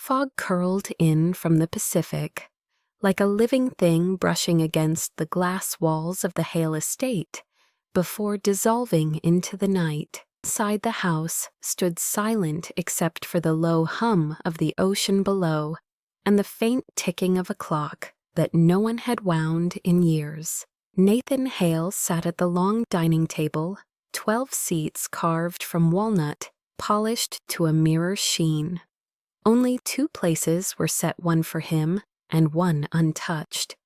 Fog curled in from the Pacific, like a living thing brushing against the glass walls of the Hale estate, before dissolving into the night. Inside the house stood silent except for the low hum of the ocean below and the faint ticking of a clock that no one had wound in years. Nathan Hale sat at the long dining table, 12 seats carved from walnut, polished to a mirror sheen. Only 2 places were set, one for him and one untouched.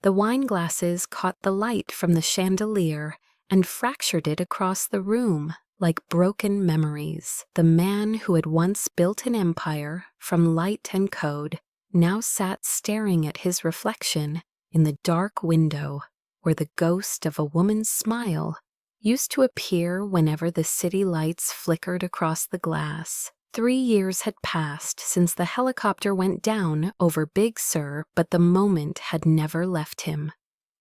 The wine glasses caught the light from the chandelier and fractured it across the room like broken memories. The man who had once built an empire from light and code now sat staring at his reflection in the dark window where the ghost of a woman's smile used to appear whenever the city lights flickered across the glass. 3 years had passed since the helicopter went down over Big Sur, but the moment had never left him.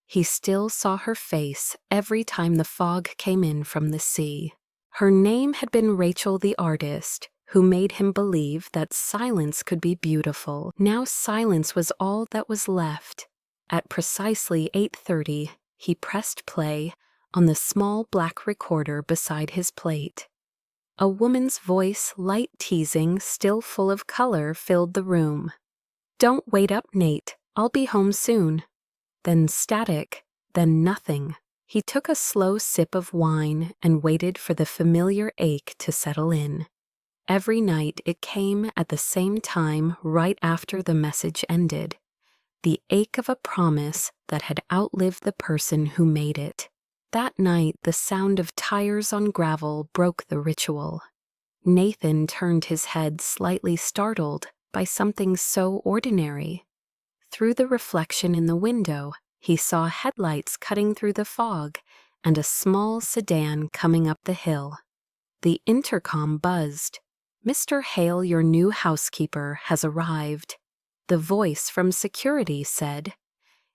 He still saw her face every time the fog came in from the sea. Her name had been Rachel the artist, who made him believe that silence could be beautiful. Now silence was all that was left. At precisely 8:30, he pressed play on the small black recorder beside his plate. A woman's voice, light teasing, still full of color, filled the room. "Don't wait up, Nate. I'll be home soon." Then static, then nothing. He took a slow sip of wine and waited for the familiar ache to settle in. Every night it came at the same time right after the message ended. The ache of a promise that had outlived the person who made it. That night the sound of tires on gravel broke the ritual. Nathan turned his head, slightly startled by something so ordinary. Through the reflection in the window, he saw headlights cutting through the fog and a small sedan coming up the hill. The intercom buzzed. "Mr. Hale, your new housekeeper, has arrived," the voice from security said.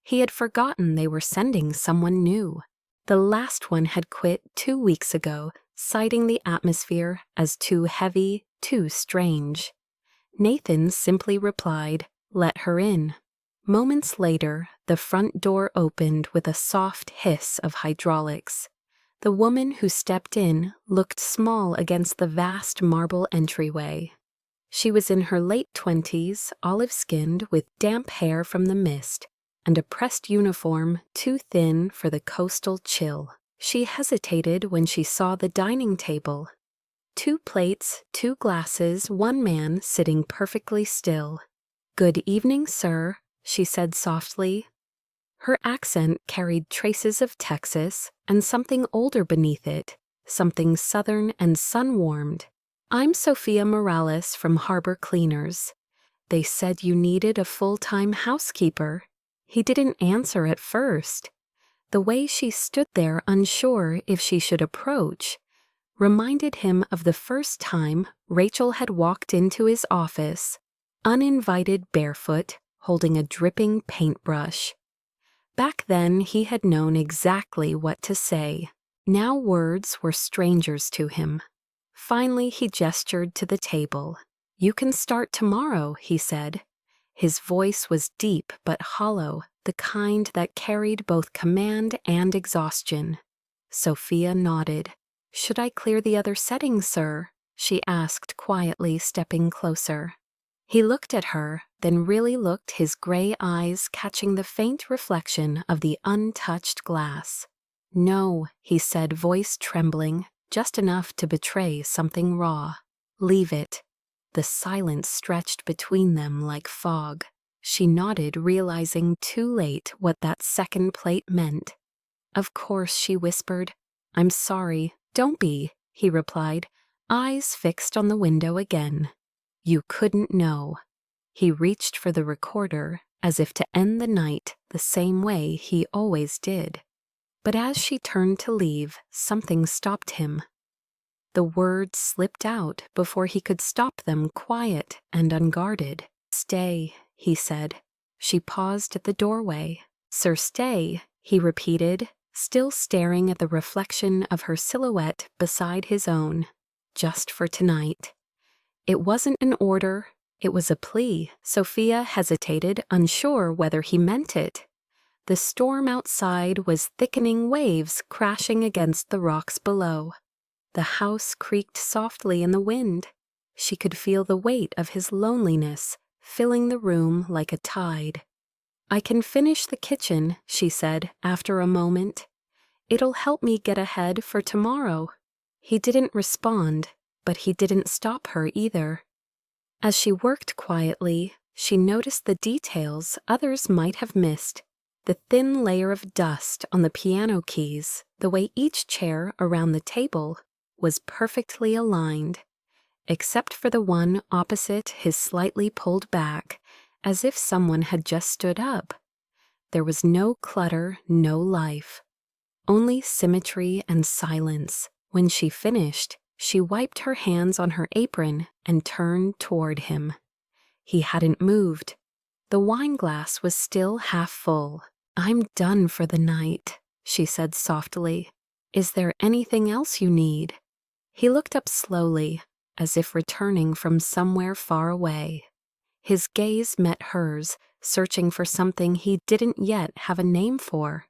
He had forgotten they were sending someone new. The last one had quit 2 weeks ago, citing the atmosphere as too heavy, too strange. Nathan simply replied, "Let her in." Moments later, the front door opened with a soft hiss of hydraulics. The woman who stepped in looked small against the vast marble entryway. She was in her late 20s, olive-skinned with damp hair from the mist, and a pressed uniform too thin for the coastal chill. She hesitated when she saw the dining table. 2 plates, 2 glasses, 1 man sitting perfectly still. "Good evening, sir," she said softly. Her accent carried traces of Texas and something older beneath it, something southern and sun-warmed. "I'm Sophia Morales from Harbor Cleaners. They said you needed a full-time housekeeper." He didn't answer at first. The way she stood there, unsure if she should approach, reminded him of the first time Rachel had walked into his office, uninvited, barefoot, holding a dripping paintbrush. Back then he had known exactly what to say. Now words were strangers to him. Finally he gestured to the table. "You can start tomorrow," he said. His voice was deep but hollow, the kind that carried both command and exhaustion. Sophia nodded. "Should I clear the other settings, sir?" she asked quietly, stepping closer. He looked at her, then really looked, his gray eyes catching the faint reflection of the untouched glass. "No," he said, voice trembling, just enough to betray something raw. "Leave it." The silence stretched between them like fog. She nodded, realizing too late what that second plate meant. "Of course," she whispered. "I'm sorry." "Don't be," he replied, eyes fixed on the window again. "You couldn't know." He reached for the recorder, as if to end the night the same way he always did. But as she turned to leave, something stopped him. The words slipped out before he could stop them, quiet and unguarded. "Stay," he said. She paused at the doorway. "Sir, stay," he repeated, still staring at the reflection of her silhouette beside his own. "Just for tonight." It wasn't an order, It was a plea. Sophia hesitated, unsure whether he meant it. The storm outside was thickening, waves crashing against the rocks below. The house creaked softly in the wind. She could feel the weight of his loneliness filling the room like a tide. "I can finish the kitchen," she said after a moment. "It'll help me get ahead for tomorrow." He didn't respond, but he didn't stop her either. As she worked quietly, she noticed the details others might have missed. The thin layer of dust on the piano keys, the way each chair around the table was perfectly aligned, except for the one opposite his slightly pulled back, as if someone had just stood up. There was no clutter, no life, only symmetry and silence. When she finished, she wiped her hands on her apron and turned toward him. He hadn't moved. The wine glass was still half full. "I'm done for the night," she said softly. "Is there anything else you need?" He looked up slowly, as if returning from somewhere far away. His gaze met hers, searching for something he didn't yet have a name for.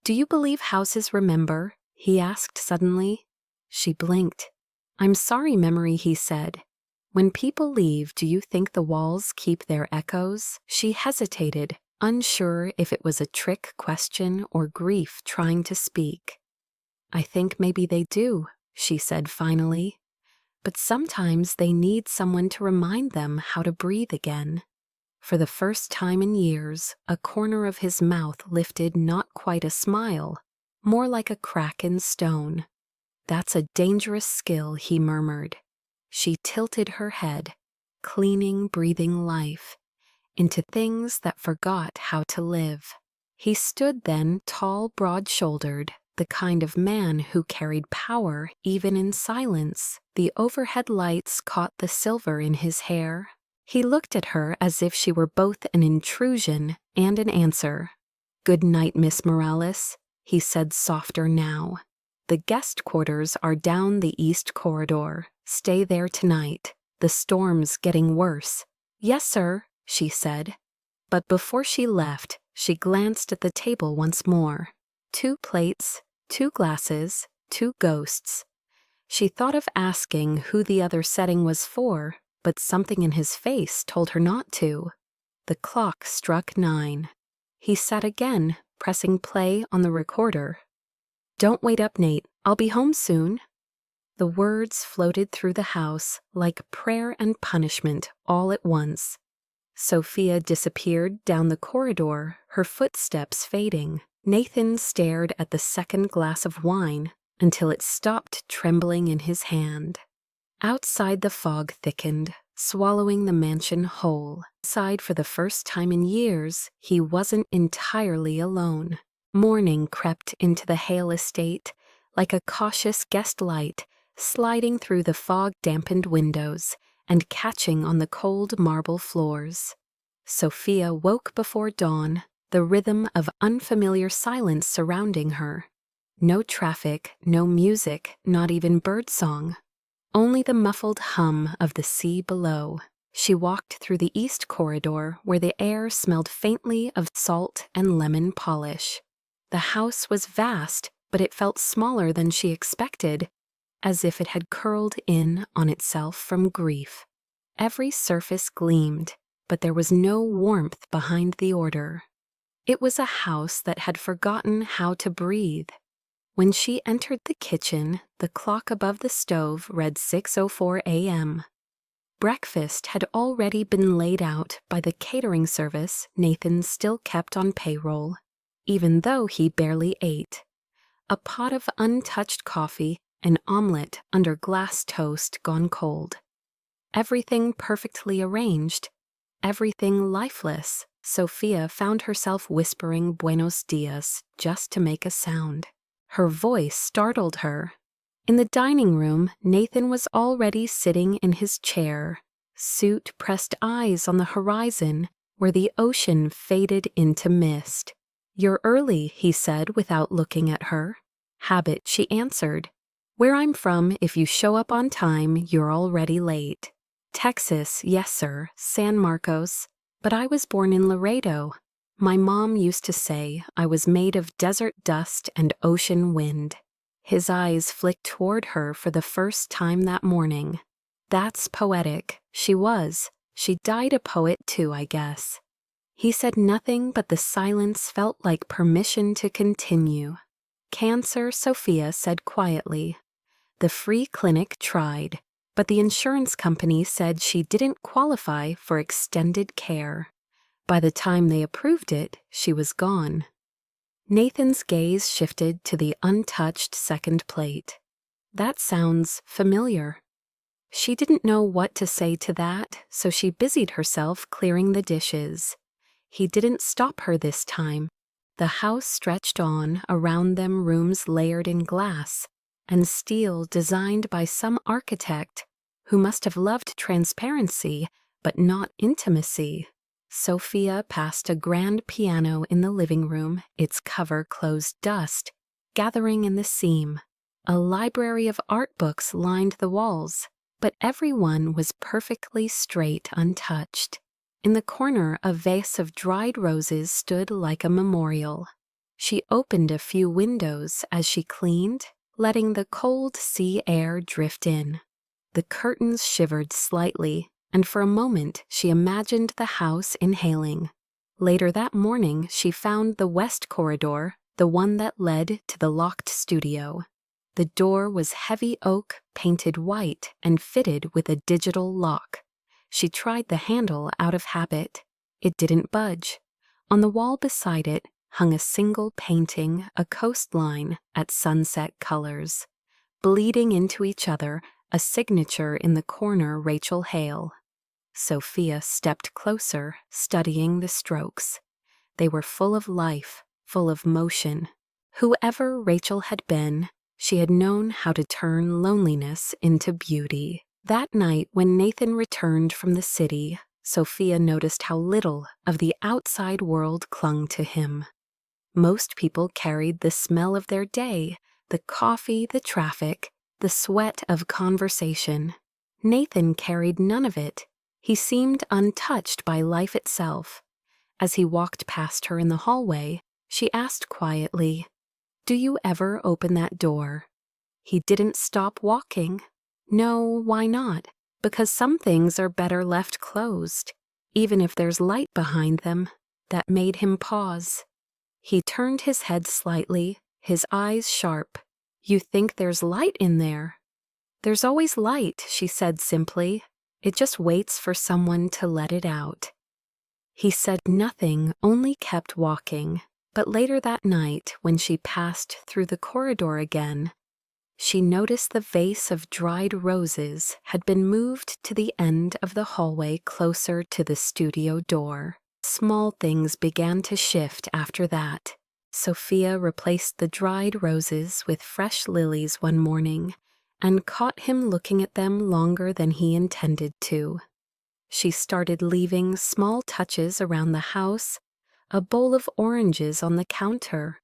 "Do you believe houses remember?" he asked suddenly. She blinked. "I'm sorry, memory," he said. "When people leave, do you think the walls keep their echoes?" She hesitated, unsure if it was a trick question or grief trying to speak. "I think maybe they do," she said finally. "But sometimes they need someone to remind them how to breathe again." For the first time in years, a corner of his mouth lifted not quite a smile, more like a crack in stone. "That's a dangerous skill," he murmured. She tilted her head, cleaning, breathing life into things that forgot how to live. He stood then, tall, broad-shouldered, the kind of man who carried power even in silence. The overhead lights caught the silver in his hair. He looked at her as if she were both an intrusion and an answer. "Good night, Miss Morales," he said softer now. "The guest quarters are down the east corridor. Stay there tonight. The storm's getting worse." "Yes, sir," she said. But before she left, she glanced at the table once more. 2 plates, 2 glasses, 2 ghosts. She thought of asking who the other setting was for, but something in his face told her not to. The clock struck 9. He sat again, pressing play on the recorder. "Don't wait up, Nate. I'll be home soon." The words floated through the house like prayer and punishment all at once. Sophia disappeared down the corridor, her footsteps fading. Nathan stared at the second glass of wine until it stopped trembling in his hand. Outside, the fog thickened, swallowing the mansion whole. Inside, for the first time in years, he wasn't entirely alone. Morning crept into the Hale estate like a cautious guest light, sliding through the fog-dampened windows and catching on the cold marble floors. Sophia woke before dawn, the rhythm of unfamiliar silence surrounding her. No traffic, no music, not even birdsong. Only the muffled hum of the sea below. She walked through the east corridor where the air smelled faintly of salt and lemon polish. The house was vast, but it felt smaller than she expected, as if it had curled in on itself from grief. Every surface gleamed, but there was no warmth behind the order. It was a house that had forgotten how to breathe. When she entered the kitchen, the clock above the stove read 6:04 a.m. Breakfast had already been laid out by the catering service Nathan still kept on payroll, even though he barely ate. A pot of untouched coffee, an omelet under glass toast gone cold. Everything perfectly arranged, everything lifeless. Sophia found herself whispering "Buenos dias" just to make a sound. Her voice startled her. In the dining room, Nathan was already sitting in his chair, suit-pressed eyes on the horizon where the ocean faded into mist. "You're early," he said without looking at her. "Habit," she answered. "Where I'm from, if you show up on time, you're already late." Texas, yes, sir, San Marcos, but I was born in Laredo. My mom used to say I was made of desert dust and ocean wind. His eyes flicked toward her for the first time that morning. That's poetic. She was. She died a poet too, I guess. He said nothing, but the silence felt like permission to continue. Cancer, Sophia said quietly. The free clinic tried, but the insurance company said she didn't qualify for extended care. By the time they approved it, she was gone. Nathan's gaze shifted to the untouched second plate. That sounds familiar. She didn't know what to say to that, so she busied herself clearing the dishes. He didn't stop her this time. The house stretched on, around them rooms layered in glass and steel designed by some architect who must have loved transparency but not intimacy. Sophia passed a grand piano in the living room, its cover closed dust, gathering in the seam. A library of art books lined the walls, but every one was perfectly straight, untouched. In the corner, a vase of dried roses stood like a memorial. She opened a few windows as she cleaned, letting the cold sea air drift in. The curtains shivered slightly, and for a moment she imagined the house inhaling. Later that morning, she found the west corridor, the one that led to the locked studio. The door was heavy oak, painted white, and fitted with a digital lock. She tried the handle out of habit. It didn't budge. On the wall beside it hung a single painting, a coastline at sunset colors. Bleeding into each other, a signature in the corner, Rachel Hale. Sophia stepped closer, studying the strokes. They were full of life, full of motion. Whoever Rachel had been, she had known how to turn loneliness into beauty. That night, when Nathan returned from the city, Sophia noticed how little of the outside world clung to him. Most people carried the smell of their day, the coffee, the traffic, the sweat of conversation. Nathan carried none of it. He seemed untouched by life itself. As he walked past her in the hallway, she asked quietly, "Do you ever open that door?" He didn't stop walking. No, why not? Because some things are better left closed, even if there's light behind them. That made him pause. He turned his head slightly, his eyes sharp. "You think there's light in there?" "There's always light," she said simply. "It just waits for someone to let it out." He said nothing, only kept walking. But later that night, when she passed through the corridor again, she noticed the vase of dried roses had been moved to the end of the hallway closer to the studio door. Small things began to shift after that. Sophia replaced the dried roses with fresh lilies one morning and caught him looking at them longer than he intended to. She started leaving small touches around the house, a bowl of oranges on the counter,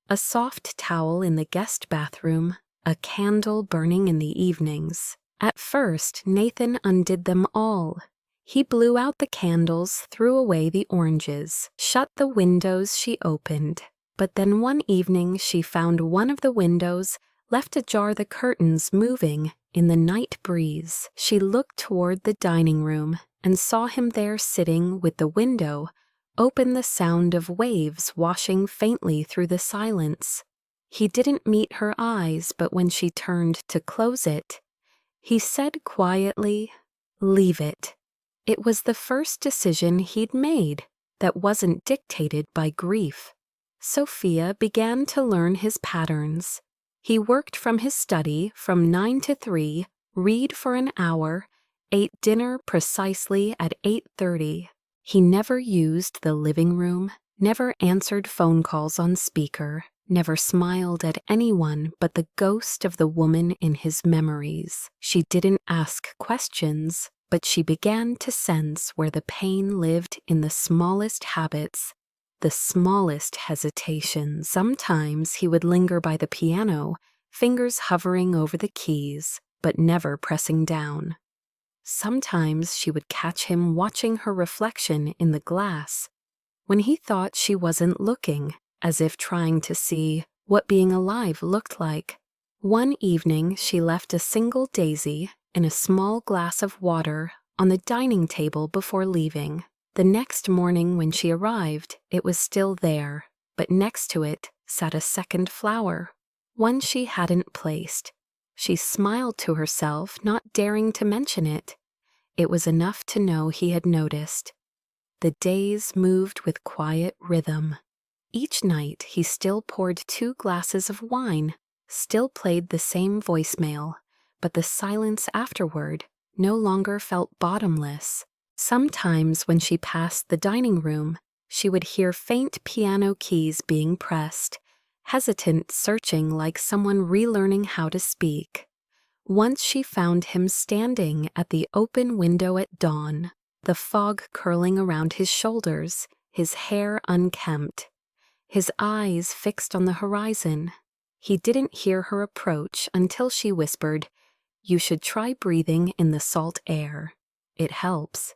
a soft towel in the guest bathroom, a candle burning in the evenings. At first, Nathan undid them all. He blew out the candles, threw away the oranges, shut the windows she opened. But then one evening she found one of the windows, left ajar, the curtains moving in the night breeze. She looked toward the dining room and saw him there sitting with the window open, the sound of waves washing faintly through the silence. He didn't meet her eyes, but when she turned to close it, he said quietly, "Leave it." It was the first decision he'd made that wasn't dictated by grief. Sophia began to learn his patterns. He worked from his study from 9 to 3, read for an hour, ate dinner precisely at 8:30. He never used the living room, never answered phone calls on speaker, never smiled at anyone but the ghost of the woman in his memories. She didn't ask questions, but she began to sense where the pain lived in the smallest habits, the smallest hesitations. Sometimes he would linger by the piano, fingers hovering over the keys, but never pressing down. Sometimes she would catch him watching her reflection in the glass when he thought she wasn't looking, as if trying to see what being alive looked like. One evening, she left a single daisy in a small glass of water on the dining table before leaving. The next morning when she arrived, it was still there, but next to it sat a second flower, one she hadn't placed. She smiled to herself, not daring to mention it. It was enough to know he had noticed. The days moved with quiet rhythm. Each night he still poured 2 glasses of wine, still played the same voicemail, but the silence afterward no longer felt bottomless. Sometimes when she passed the dining room, she would hear faint piano keys being pressed, hesitant searching like someone relearning how to speak. Once she found him standing at the open window at dawn, the fog curling around his shoulders, his hair unkempt, his eyes fixed on the horizon. He didn't hear her approach until she whispered, "You should try breathing in the salt air. It helps."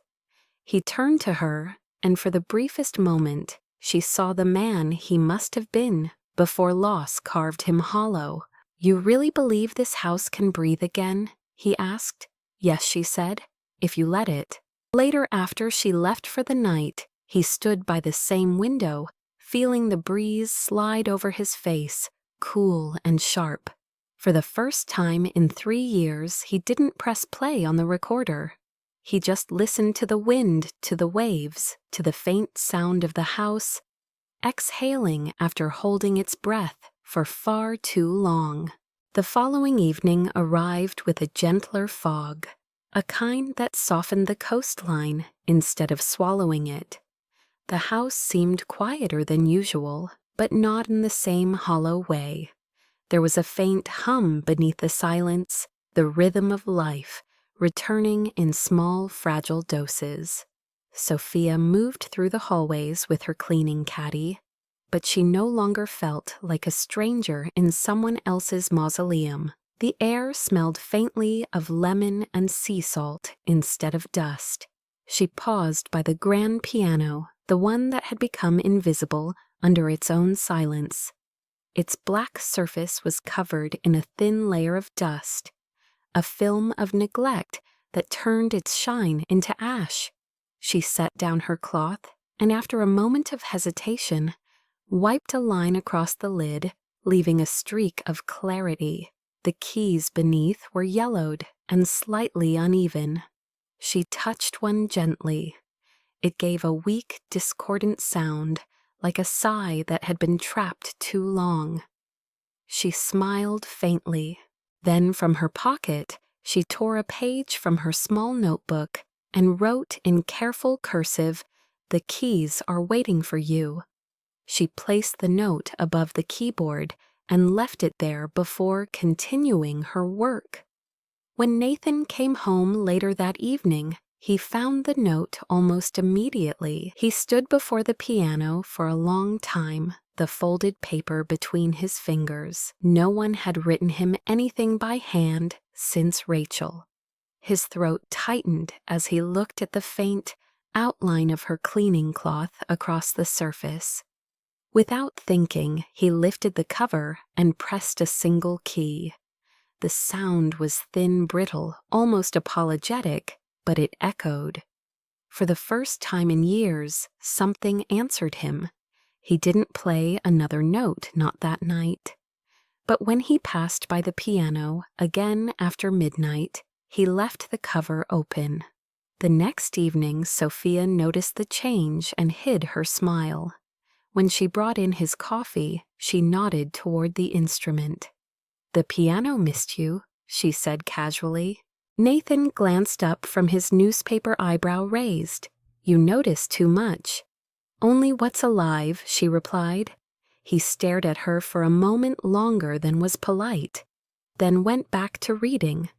He turned to her, and for the briefest moment, she saw the man he must have been before loss carved him hollow. "You really believe this house can breathe again?" he asked. "Yes," she said, "if you let it." Later, after she left for the night, he stood by the same window, feeling the breeze slide over his face, cool and sharp. For the first time in 3 years, he didn't press play on the recorder. He just listened to the wind, to the waves, to the faint sound of the house, exhaling after holding its breath for far too long. The following evening arrived with a gentler fog, a kind that softened the coastline instead of swallowing it. The house seemed quieter than usual, but not in the same hollow way. There was a faint hum beneath the silence, the rhythm of life, returning in small, fragile doses. Sophia moved through the hallways with her cleaning caddy, but she no longer felt like a stranger in someone else's mausoleum. The air smelled faintly of lemon and sea salt instead of dust. She paused by the grand piano, the one that had become invisible under its own silence. Its black surface was covered in a thin layer of dust, a film of neglect that turned its shine into ash. She set down her cloth, and after a moment of hesitation, wiped a line across the lid, leaving a streak of clarity. The keys beneath were yellowed and slightly uneven. She touched one gently. It gave a weak, discordant sound, like a sigh that had been trapped too long. She smiled faintly. Then from her pocket, she tore a page from her small notebook and wrote in careful cursive, "The keys are waiting for you." She placed the note above the keyboard and left it there before continuing her work. When Nathan came home later that evening, he found the note almost immediately. He stood before the piano for a long time, the folded paper between his fingers. No one had written him anything by hand since Rachel. His throat tightened as he looked at the faint outline of her cleaning cloth across the surface. Without thinking, he lifted the cover and pressed a single key. The sound was thin, brittle, almost apologetic, but it echoed. For the first time in years, something answered him. He didn't play another note, not that night. But when he passed by the piano, again after midnight, he left the cover open. The next evening, Sophia noticed the change and hid her smile. When she brought in his coffee, she nodded toward the instrument. "The piano missed you," she said casually. Nathan glanced up from his newspaper, eyebrow raised. "You notice too much." "Only what's alive," she replied. He stared at her for a moment longer than was polite, then went back to reading.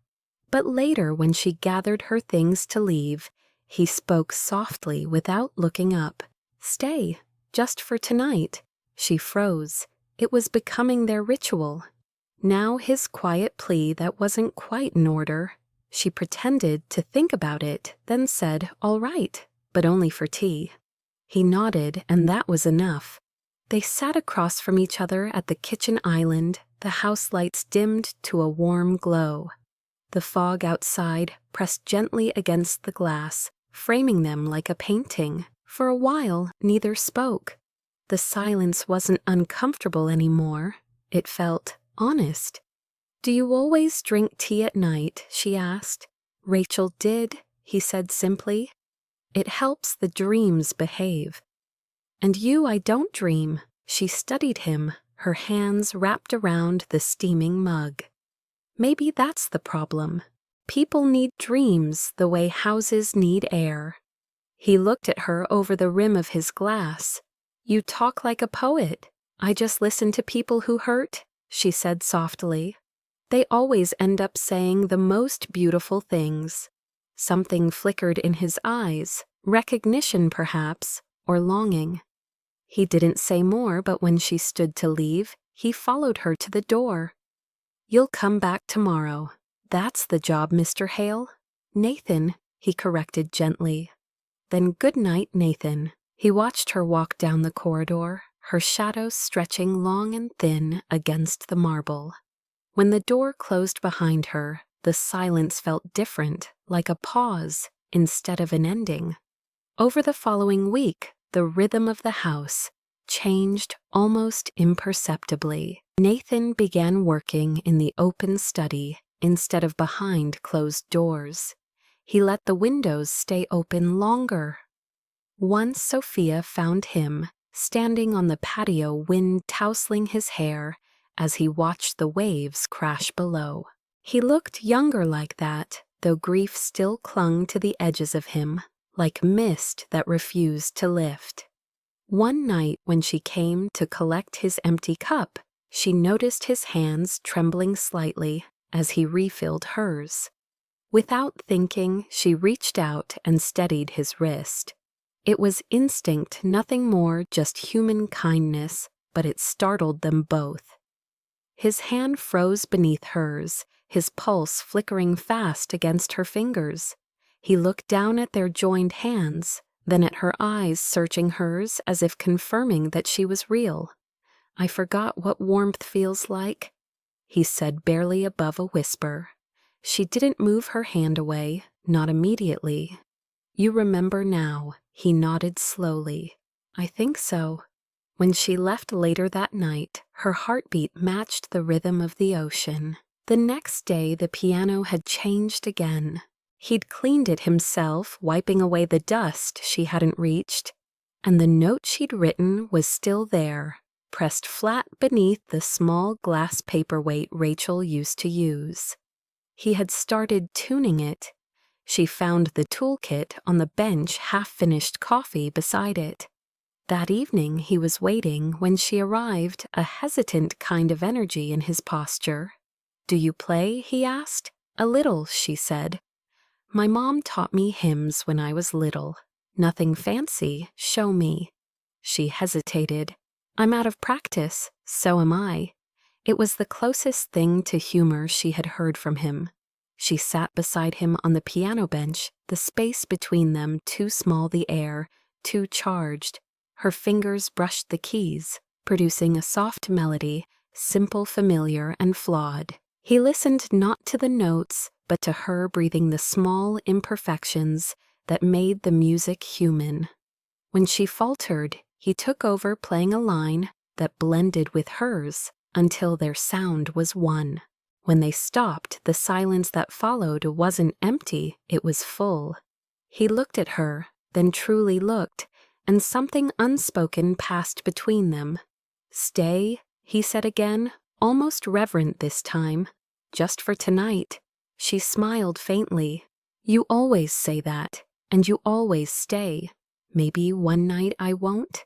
But later, when she gathered her things to leave, he spoke softly without looking up. "Stay, just for tonight." She froze. It was becoming their ritual. Now his quiet plea that wasn't quite in order. She pretended to think about it, then said, "All right," but only for tea. He nodded, and that was enough. They sat across from each other at the kitchen island, the house lights dimmed to a warm glow. The fog outside pressed gently against the glass, framing them like a painting. For a while, neither spoke. The silence wasn't uncomfortable anymore. It felt honest. "Do you always drink tea at night?" she asked. "Rachel did," he said simply. "It helps the dreams behave." "And you, I don't dream." She studied him, her hands wrapped around the steaming mug. "Maybe that's the problem. People need dreams the way houses need air." He looked at her over the rim of his glass. "You talk like a poet." "I just listen to people who hurt," she said softly. "They always end up saying the most beautiful things." Something flickered in his eyes, recognition perhaps, or longing. He didn't say more, but when she stood to leave, he followed her to the door. "You'll come back tomorrow." "That's the job, Mr. Hale." "Nathan," he corrected gently. "Then good night, Nathan." He watched her walk down the corridor, her shadow stretching long and thin against the marble. When the door closed behind her, the silence felt different, like a pause instead of an ending. Over the following week, the rhythm of the house changed almost imperceptibly. Nathan began working in the open study instead of behind closed doors. He let the windows stay open longer. Once Sophia found him standing on the patio, wind tousling his hair as he watched the waves crash below. He looked younger like that, though grief still clung to the edges of him, like mist that refused to lift. One night when she came to collect his empty cup, she noticed his hands trembling slightly as he refilled hers. Without thinking, she reached out and steadied his wrist. It was instinct, nothing more, just human kindness, but it startled them both. His hand froze beneath hers, his pulse flickering fast against her fingers. He looked down at their joined hands, then at her eyes searching hers as if confirming that she was real. "I forgot what warmth feels like," he said barely above a whisper. She didn't move her hand away, not immediately. "You remember now," he nodded slowly. "I think so." When she left later that night, her heartbeat matched the rhythm of the ocean. The next day, the piano had changed again. He'd cleaned it himself, wiping away the dust she hadn't reached, and the note she'd written was still there, pressed flat beneath the small glass paperweight Rachel used to use. He had started tuning it. She found the toolkit on the bench, half-finished coffee beside it. That evening he was waiting when she arrived, a hesitant kind of energy in his posture. "Do you play?" he asked. "A little," she said. "My mom taught me hymns when I was little. Nothing fancy, show me." She hesitated. "I'm out of practice, so am I." It was the closest thing to humor she had heard from him. She sat beside him on the piano bench, the space between them too small, the air too charged. Her fingers brushed the keys, producing a soft melody, simple, familiar, and flawed. He listened not to the notes, but to her breathing the small imperfections that made the music human. When she faltered, he took over, playing a line that blended with hers until their sound was one. When they stopped, the silence that followed wasn't empty, it was full. He looked at her, then truly looked, and something unspoken passed between them. "Stay," he said again, almost reverent this time. "Just for tonight." She smiled faintly. "You always say that, and you always stay. Maybe one night I won't?"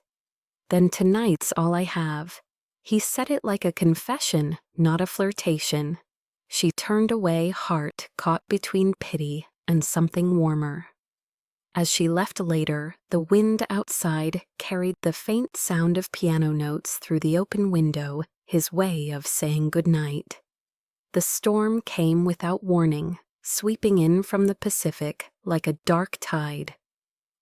"Then tonight's all I have." He said it like a confession, not a flirtation. She turned away, heart caught between pity and something warmer. As she left later, the wind outside carried the faint sound of piano notes through the open window, his way of saying goodnight. The storm came without warning, sweeping in from the Pacific like a dark tide.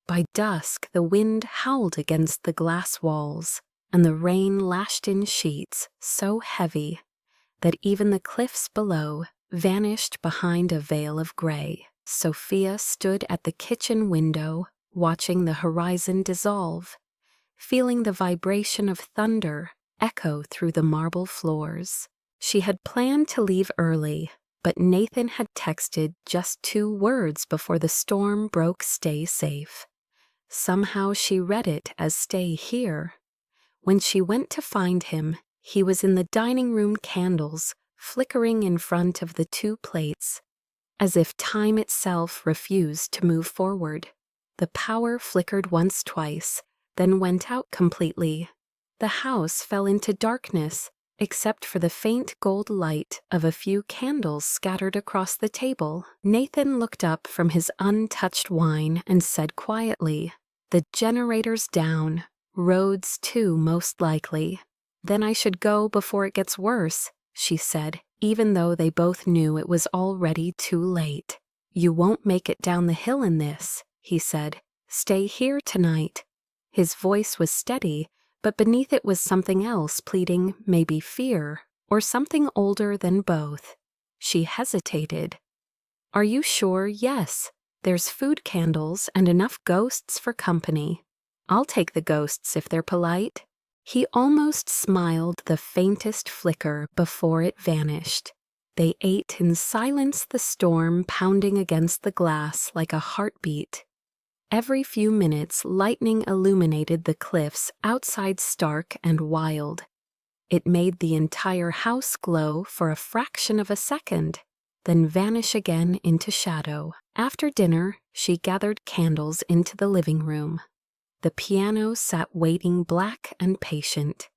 By dusk, the wind howled against the glass walls, and the rain lashed in sheets so heavy that even the cliffs below vanished behind a veil of gray. Sophia stood at the kitchen window, watching the horizon dissolve, feeling the vibration of thunder echo through the marble floors. She had planned to leave early, but Nathan had texted just 2 words before the storm broke, "Stay safe." Somehow she read it as "stay here." When she went to find him, he was in the dining room, candles flickering in front of the 2 plates, as if time itself refused to move forward. The power flickered once, twice, then went out completely. The house fell into darkness, except for the faint gold light of a few candles scattered across the table. Nathan looked up from his untouched wine and said quietly, "The generator's down. Roads too, most likely." "Then I should go before it gets worse," she said, even though they both knew it was already too late. "You won't make it down the hill in this," he said. "Stay here tonight." His voice was steady, but beneath it was something else, pleading, maybe fear, or something older than both. She hesitated. "Are you sure?" "Yes. There's food candles and enough ghosts for company. I'll take the ghosts if they're polite." He almost smiled, the faintest flicker before it vanished. They ate in silence, the storm pounding against the glass like a heartbeat. Every few minutes, lightning illuminated the cliffs outside, stark and wild. It made the entire house glow for a fraction of a second, then vanish again into shadow. After dinner, she gathered candles into the living room. The piano sat waiting, black and patient.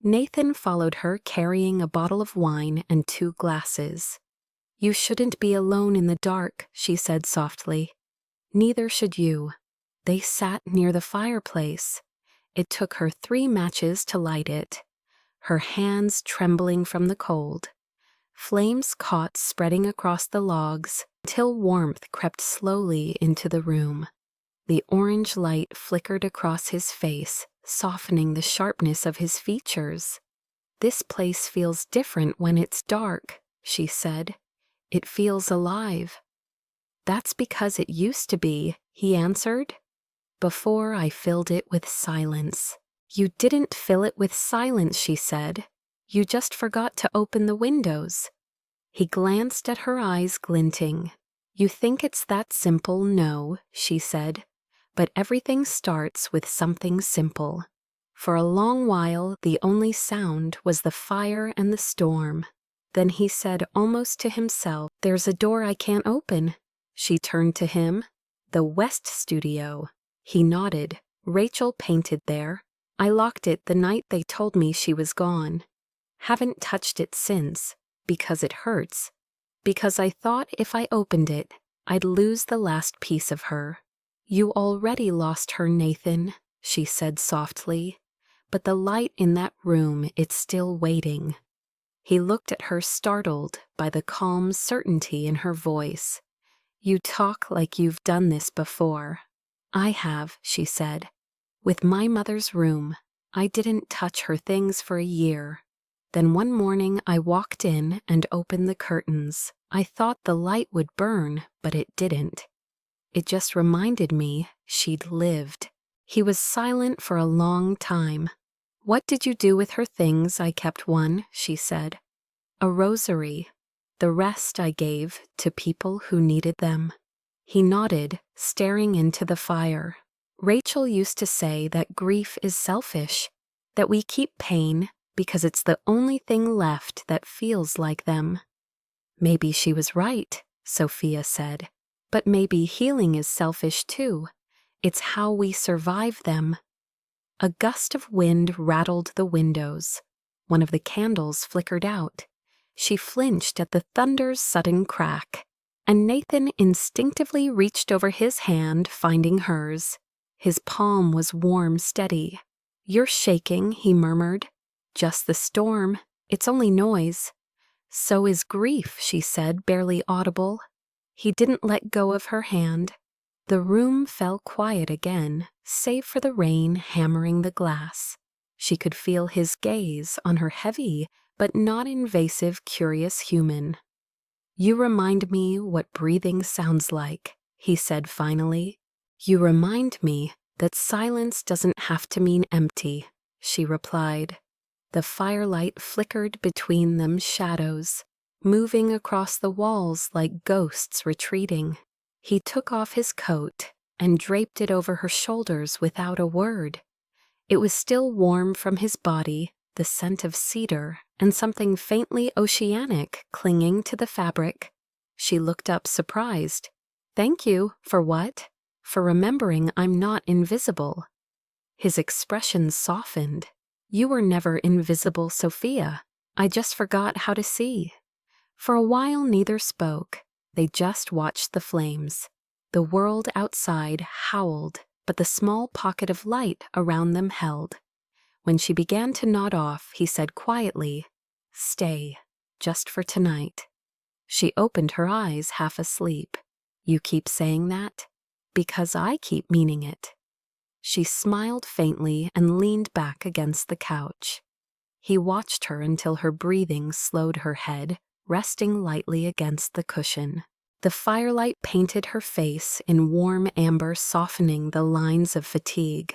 Nathan followed her, carrying a bottle of wine and 2 glasses. "You shouldn't be alone in the dark," she said softly. "Neither should you." They sat near the fireplace. It took her 3 matches to light it, her hands trembling from the cold. Flames caught, spreading across the logs, till warmth crept slowly into the room. The orange light flickered across his face, softening the sharpness of his features. "This place feels different when it's dark," she said. "It feels alive." "That's because it used to be," he answered. "Before I filled it with silence." "You didn't fill it with silence," she said. "You just forgot to open the windows." He glanced at her, eyes glinting. "You think it's that simple?" "No," she said. "But everything starts with something simple." For a long while, the only sound was the fire and the storm. Then he said, almost to himself, "There's a door I can't open." She turned to him. "The West Studio." He nodded. "Rachel painted there. I locked it the night they told me she was gone. Haven't touched it since, because it hurts. Because I thought if I opened it, I'd lose the last piece of her." "You already lost her, Nathan," she said softly. "But the light in that room, it's still waiting." He looked at her, startled by the calm certainty in her voice. "You talk like you've done this before." "I have," she said. "With my mother's room. I didn't touch her things for a year. Then one morning I walked in and opened the curtains. I thought the light would burn, but it didn't. It just reminded me she'd lived." He was silent for a long time. "What did you do with her things?" "I kept one," she said. "A rosary. The rest I gave to people who needed them." He nodded, staring into the fire. "Rachel used to say that grief is selfish, that we keep pain because it's the only thing left that feels like them." "Maybe she was right," Sophia said. "But maybe healing is selfish too. It's how we survive them." A gust of wind rattled the windows. One of the candles flickered out. She flinched at the thunder's sudden crack, and Nathan instinctively reached over his hand, finding hers. His palm was warm, steady. "You're shaking," he murmured. "Just the storm. It's only noise." "So is grief," she said, barely audible. He didn't let go of her hand. The room fell quiet again, save for the rain hammering the glass. She could feel his gaze on her heavy but not invasive, curious human. "You remind me what breathing sounds like," he said finally. "You remind me that silence doesn't have to mean empty," she replied. The firelight flickered between them, shadows, moving across the walls like ghosts retreating. He took off his coat and draped it over her shoulders without a word. It was still warm from his body, the scent of cedar and something faintly oceanic clinging to the fabric. She looked up surprised. "Thank you, for what?" "For remembering I'm not invisible." His expression softened. "You were never invisible, Sophia. I just forgot how to see." For a while neither spoke. They just watched the flames. The world outside howled, but the small pocket of light around them held. When she began to nod off, he said quietly, "Stay, just for tonight." She opened her eyes, half asleep. "You keep saying that?" "Because I keep meaning it." She smiled faintly and leaned back against the couch. He watched her until her breathing slowed, her head resting lightly against the cushion. The firelight painted her face in warm amber, softening the lines of fatigue.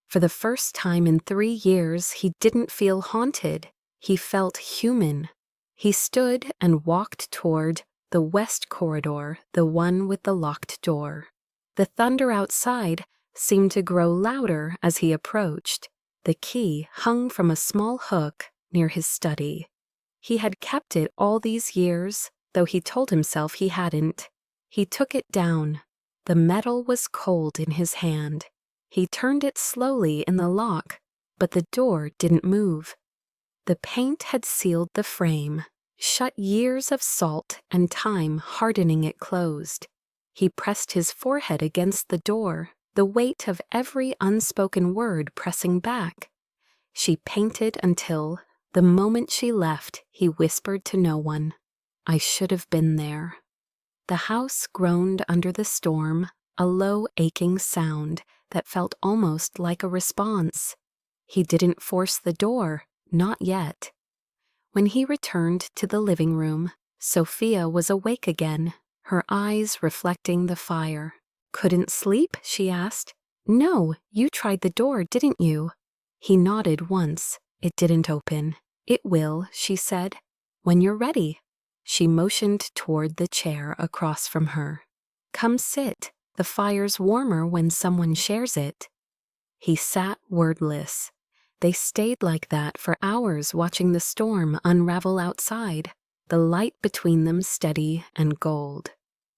For the first time in 3 years, he didn't feel haunted. He felt human. He stood and walked toward the west corridor, the one with the locked door. The thunder outside seemed to grow louder as he approached. The key hung from a small hook near his study. He had kept it all these years, though he told himself he hadn't. He took it down. The metal was cold in his hand. He turned it slowly in the lock, but the door didn't move. The paint had sealed the frame, shut years of salt and time hardening it closed. He pressed his forehead against the door, the weight of every unspoken word pressing back. She painted until, the moment she left, he whispered to no one, "I should have been there." The house groaned under the storm, a low, aching sound that felt almost like a response. He didn't force the door, not yet. When he returned to the living room, Sophia was awake again, her eyes reflecting the fire. "Couldn't sleep?" she asked. "No, you tried the door, didn't you?" He nodded once. It didn't open. "It will," she said. "When you're ready." She motioned toward the chair across from her. "Come sit. The fire's warmer when someone shares it." He sat wordless. They stayed like that for hours, watching the storm unravel outside, the light between them steady and gold.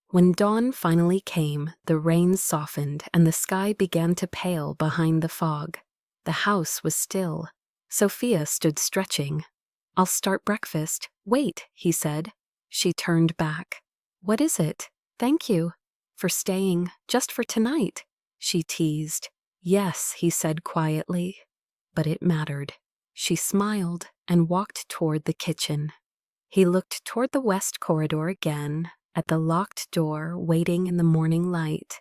When dawn finally came, the rain softened and the sky began to pale behind the fog. The house was still. Sophia stood stretching. "I'll start breakfast." "Wait," he said. She turned back. "What is it?" "Thank you." "For staying, just for tonight," she teased. "Yes," he said quietly. But it mattered. She smiled and walked toward the kitchen. He looked toward the west corridor again, at the locked door waiting in the morning light.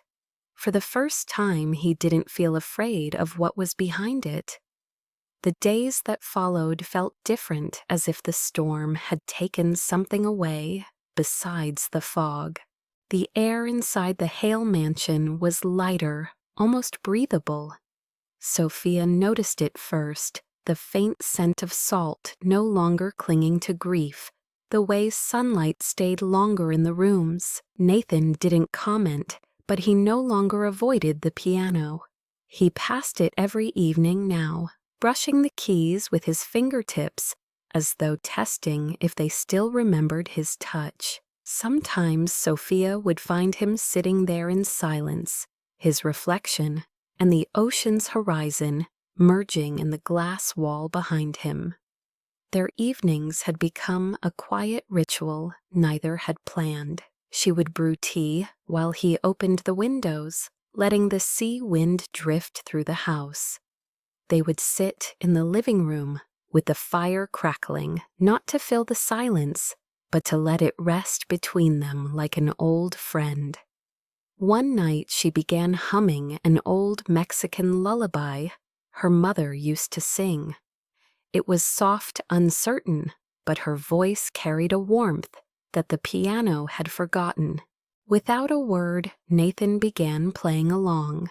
For the first time, he didn't feel afraid of what was behind it. The days that followed felt different, as if the storm had taken something away besides the fog. The air inside the Hale mansion was lighter, almost breathable. Sophia noticed it first, the faint scent of salt no longer clinging to grief, the way sunlight stayed longer in the rooms. Nathan didn't comment, but he no longer avoided the piano. He passed it every evening now, brushing the keys with his fingertips, as though testing if they still remembered his touch. Sometimes Sophia would find him sitting there in silence, his reflection and the ocean's horizon merging in the glass wall behind him. Their evenings had become a quiet ritual neither had planned. She would brew tea while he opened the windows, letting the sea wind drift through the house. They would sit in the living room with the fire crackling, not to fill the silence, but to let it rest between them like an old friend. One night she began humming an old Mexican lullaby her mother used to sing. It was soft, uncertain, but her voice carried a warmth that the piano had forgotten. Without a word, Nathan began playing along.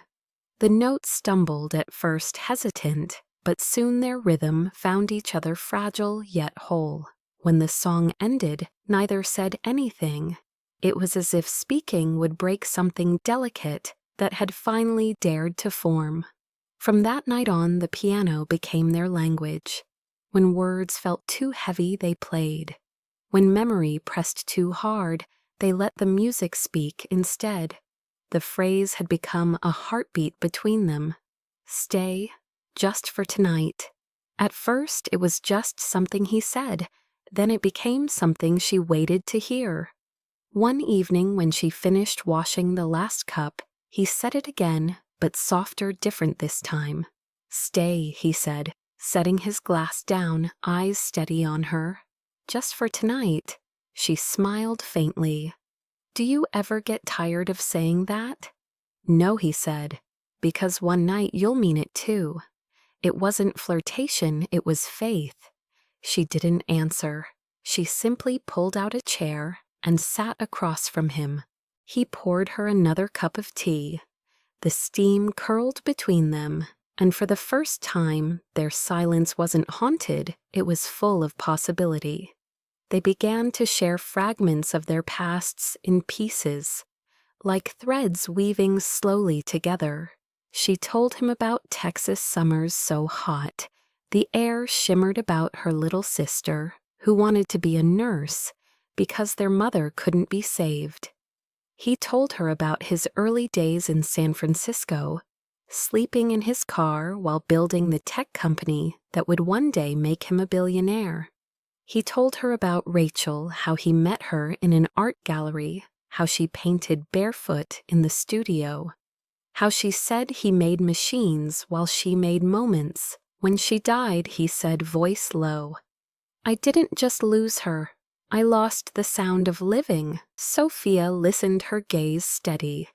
The notes stumbled at first hesitant, but soon their rhythm found each other fragile yet whole. When the song ended, neither said anything. It was as if speaking would break something delicate that had finally dared to form. From that night on, the piano became their language. When words felt too heavy, they played. When memory pressed too hard, they let the music speak instead. The phrase had become a heartbeat between them. Stay, just for tonight. At first, it was just something he said. Then it became something she waited to hear. One evening when she finished washing the last cup, he said it again, but softer, different this time. Stay, he said, setting his glass down, eyes steady on her. Just for tonight. She smiled faintly. Do you ever get tired of saying that? No, he said, because one night you'll mean it too. It wasn't flirtation, it was faith. She didn't answer. She simply pulled out a chair and sat across from him. He poured her another cup of tea. The steam curled between them, and for the first time, their silence wasn't haunted, it was full of possibility. They began to share fragments of their pasts in pieces, like threads weaving slowly together. She told him about Texas summers so hot. The air shimmered about her little sister, who wanted to be a nurse because their mother couldn't be saved. He told her about his early days in San Francisco, sleeping in his car while building the tech company that would one day make him a billionaire. He told her about Rachel, how he met her in an art gallery, how she painted barefoot in the studio, how she said he made machines while she made moments. When she died, he said, voice low, I didn't just lose her. I lost the sound of living. Sophia listened, her gaze steady.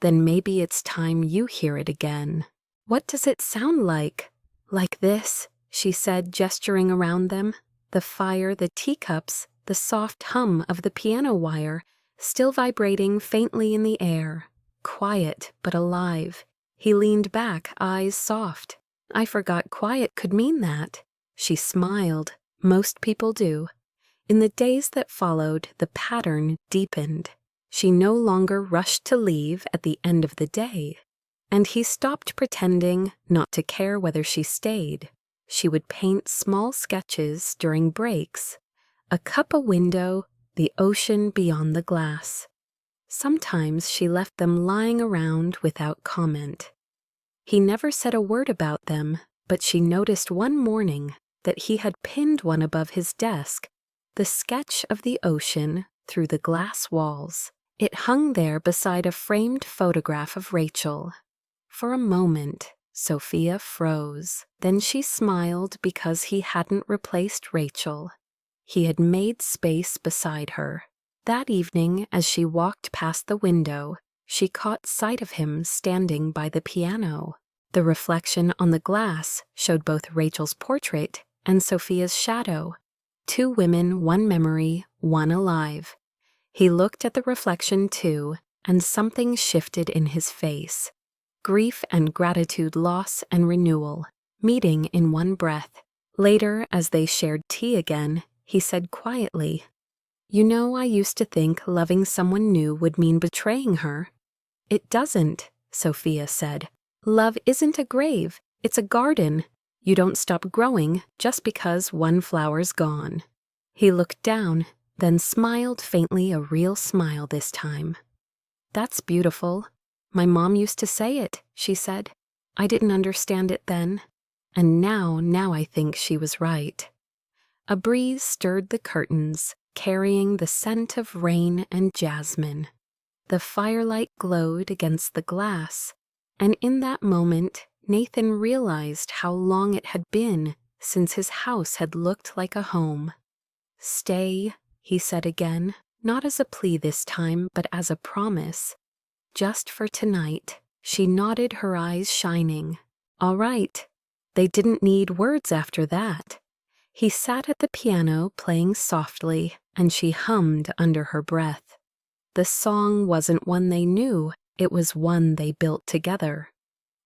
Then maybe it's time you hear it again. What does it sound like? Like this, she said, gesturing around them. The fire, the teacups, the soft hum of the piano wire, still vibrating faintly in the air. Quiet, but alive. He leaned back, eyes soft. I forgot quiet could mean that. She smiled. Most people do. In the days that followed, the pattern deepened. She no longer rushed to leave at the end of the day, and he stopped pretending not to care whether she stayed. She would paint small sketches during breaks, a cup a window, the ocean beyond the glass. Sometimes she left them lying around without comment. He never said a word about them, but she noticed one morning that he had pinned one above his desk, the sketch of the ocean through the glass walls. It hung there beside a framed photograph of Rachel. For a moment, Sophia froze. Then she smiled because he hadn't replaced Rachel. He had made space beside her. That evening, as she walked past the window, she caught sight of him standing by the piano. The reflection on the glass showed both Rachel's portrait and Sophia's shadow. Two women, one memory, one alive. He looked at the reflection too, and something shifted in his face. Grief and gratitude, loss and renewal, meeting in one breath. Later, as they shared tea again, he said quietly, You know, I used to think loving someone new would mean betraying her. It doesn't, Sophia said. Love isn't a grave, it's a garden. You don't stop growing just because one flower's gone. He looked down, then smiled faintly, a real smile this time. That's beautiful. My mom used to say it, she said. I didn't understand it then. And now I think she was right. A breeze stirred the curtains, carrying the scent of rain and jasmine. The firelight glowed against the glass, and in that moment, Nathan realized how long it had been since his house had looked like a home. Stay, he said again, not as a plea this time, but as a promise. Just for tonight. She nodded, her eyes shining. All right. They didn't need words after that. He sat at the piano playing softly, and she hummed under her breath. The song wasn't one they knew, it was one they built together.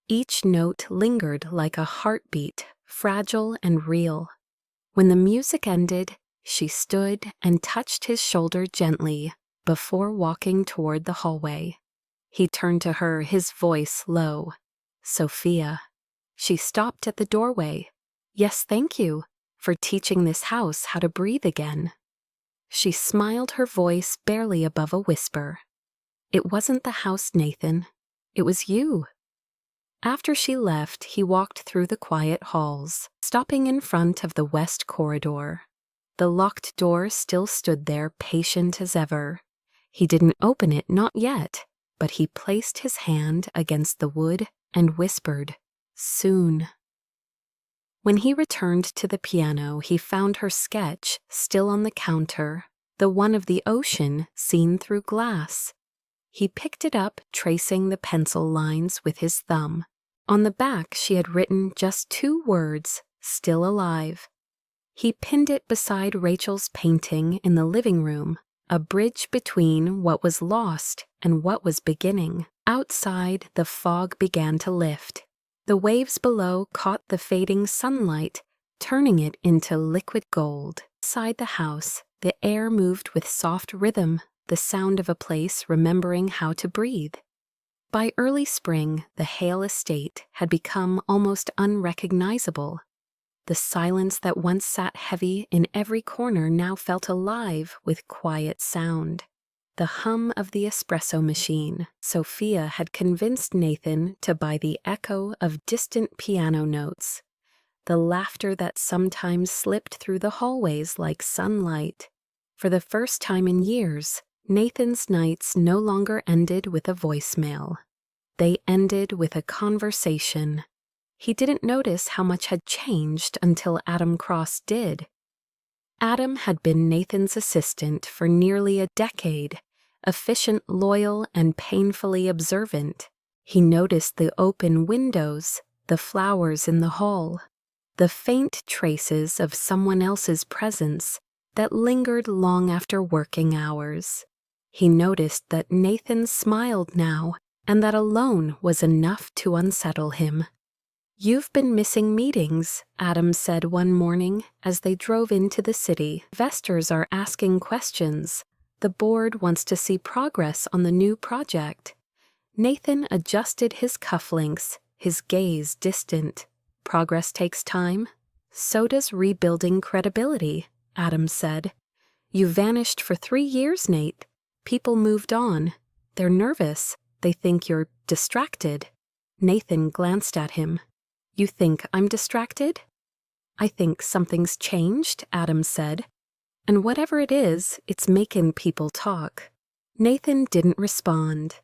Each note lingered like a heartbeat, fragile and real. When the music ended, she stood and touched his shoulder gently before walking toward the hallway. He turned to her, his voice low. Sophia. She stopped at the doorway. Yes, thank you for teaching this house how to breathe again. She smiled, her voice barely above a whisper. It wasn't the house, Nathan. It was you. After she left, he walked through the quiet halls, stopping in front of the west corridor. The locked door still stood there, patient as ever. He didn't open it, not yet, but he placed his hand against the wood and whispered, "Soon." When he returned to the piano, he found her sketch still on the counter, the one of the ocean seen through glass. He picked it up, tracing the pencil lines with his thumb. On the back, she had written just 2 words, "Still alive." He pinned it beside Rachel's painting in the living room, a bridge between what was lost and what was beginning. Outside, the fog began to lift. The waves below caught the fading sunlight, turning it into liquid gold. Inside the house, the air moved with soft rhythm, the sound of a place remembering how to breathe. By early spring, the Hale estate had become almost unrecognizable. The silence that once sat heavy in every corner now felt alive with quiet sound. The hum of the espresso machine. Sophia had convinced Nathan to buy the echo of distant piano notes. The laughter that sometimes slipped through the hallways like sunlight. For the first time in years, Nathan's nights no longer ended with a voicemail. They ended with a conversation. He didn't notice how much had changed until Adam Cross did. Adam had been Nathan's assistant for nearly a decade, efficient, loyal, and painfully observant. He noticed the open windows, the flowers in the hall, the faint traces of someone else's presence that lingered long after working hours. He noticed that Nathan smiled now, and that alone was enough to unsettle him. "You've been missing meetings," Adam said one morning as they drove into the city. "Investors are asking questions. The board wants to see progress on the new project." Nathan adjusted his cufflinks, his gaze distant. "Progress takes time. So does rebuilding credibility," Adam said. "You vanished for 3 years, Nate. People moved on. They're nervous. They think you're distracted." Nathan glanced at him. "You think I'm distracted?" "I think something's changed," Adam said. "And whatever it is, it's making people talk." Nathan didn't respond.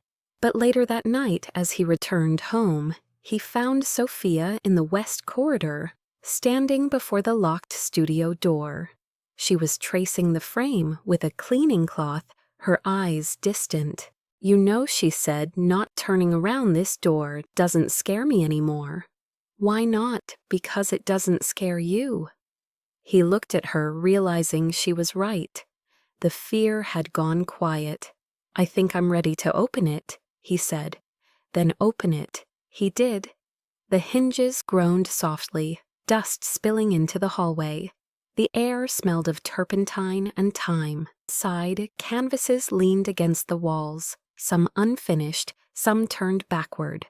But later that night, as he returned home, he found Sophia in the west corridor, standing before the locked studio door. She was tracing the frame with a cleaning cloth, her eyes distant. "You know," she said, "not turning around this door doesn't scare me anymore." "Why not? Because it doesn't scare you." He looked at her, realizing she was right. The fear had gone quiet. "I think I'm ready to open it," he said. "Then open it." He did. The hinges groaned softly, dust spilling into the hallway. The air smelled of turpentine and thyme. Side canvases leaned against the walls, some unfinished, some turned backward.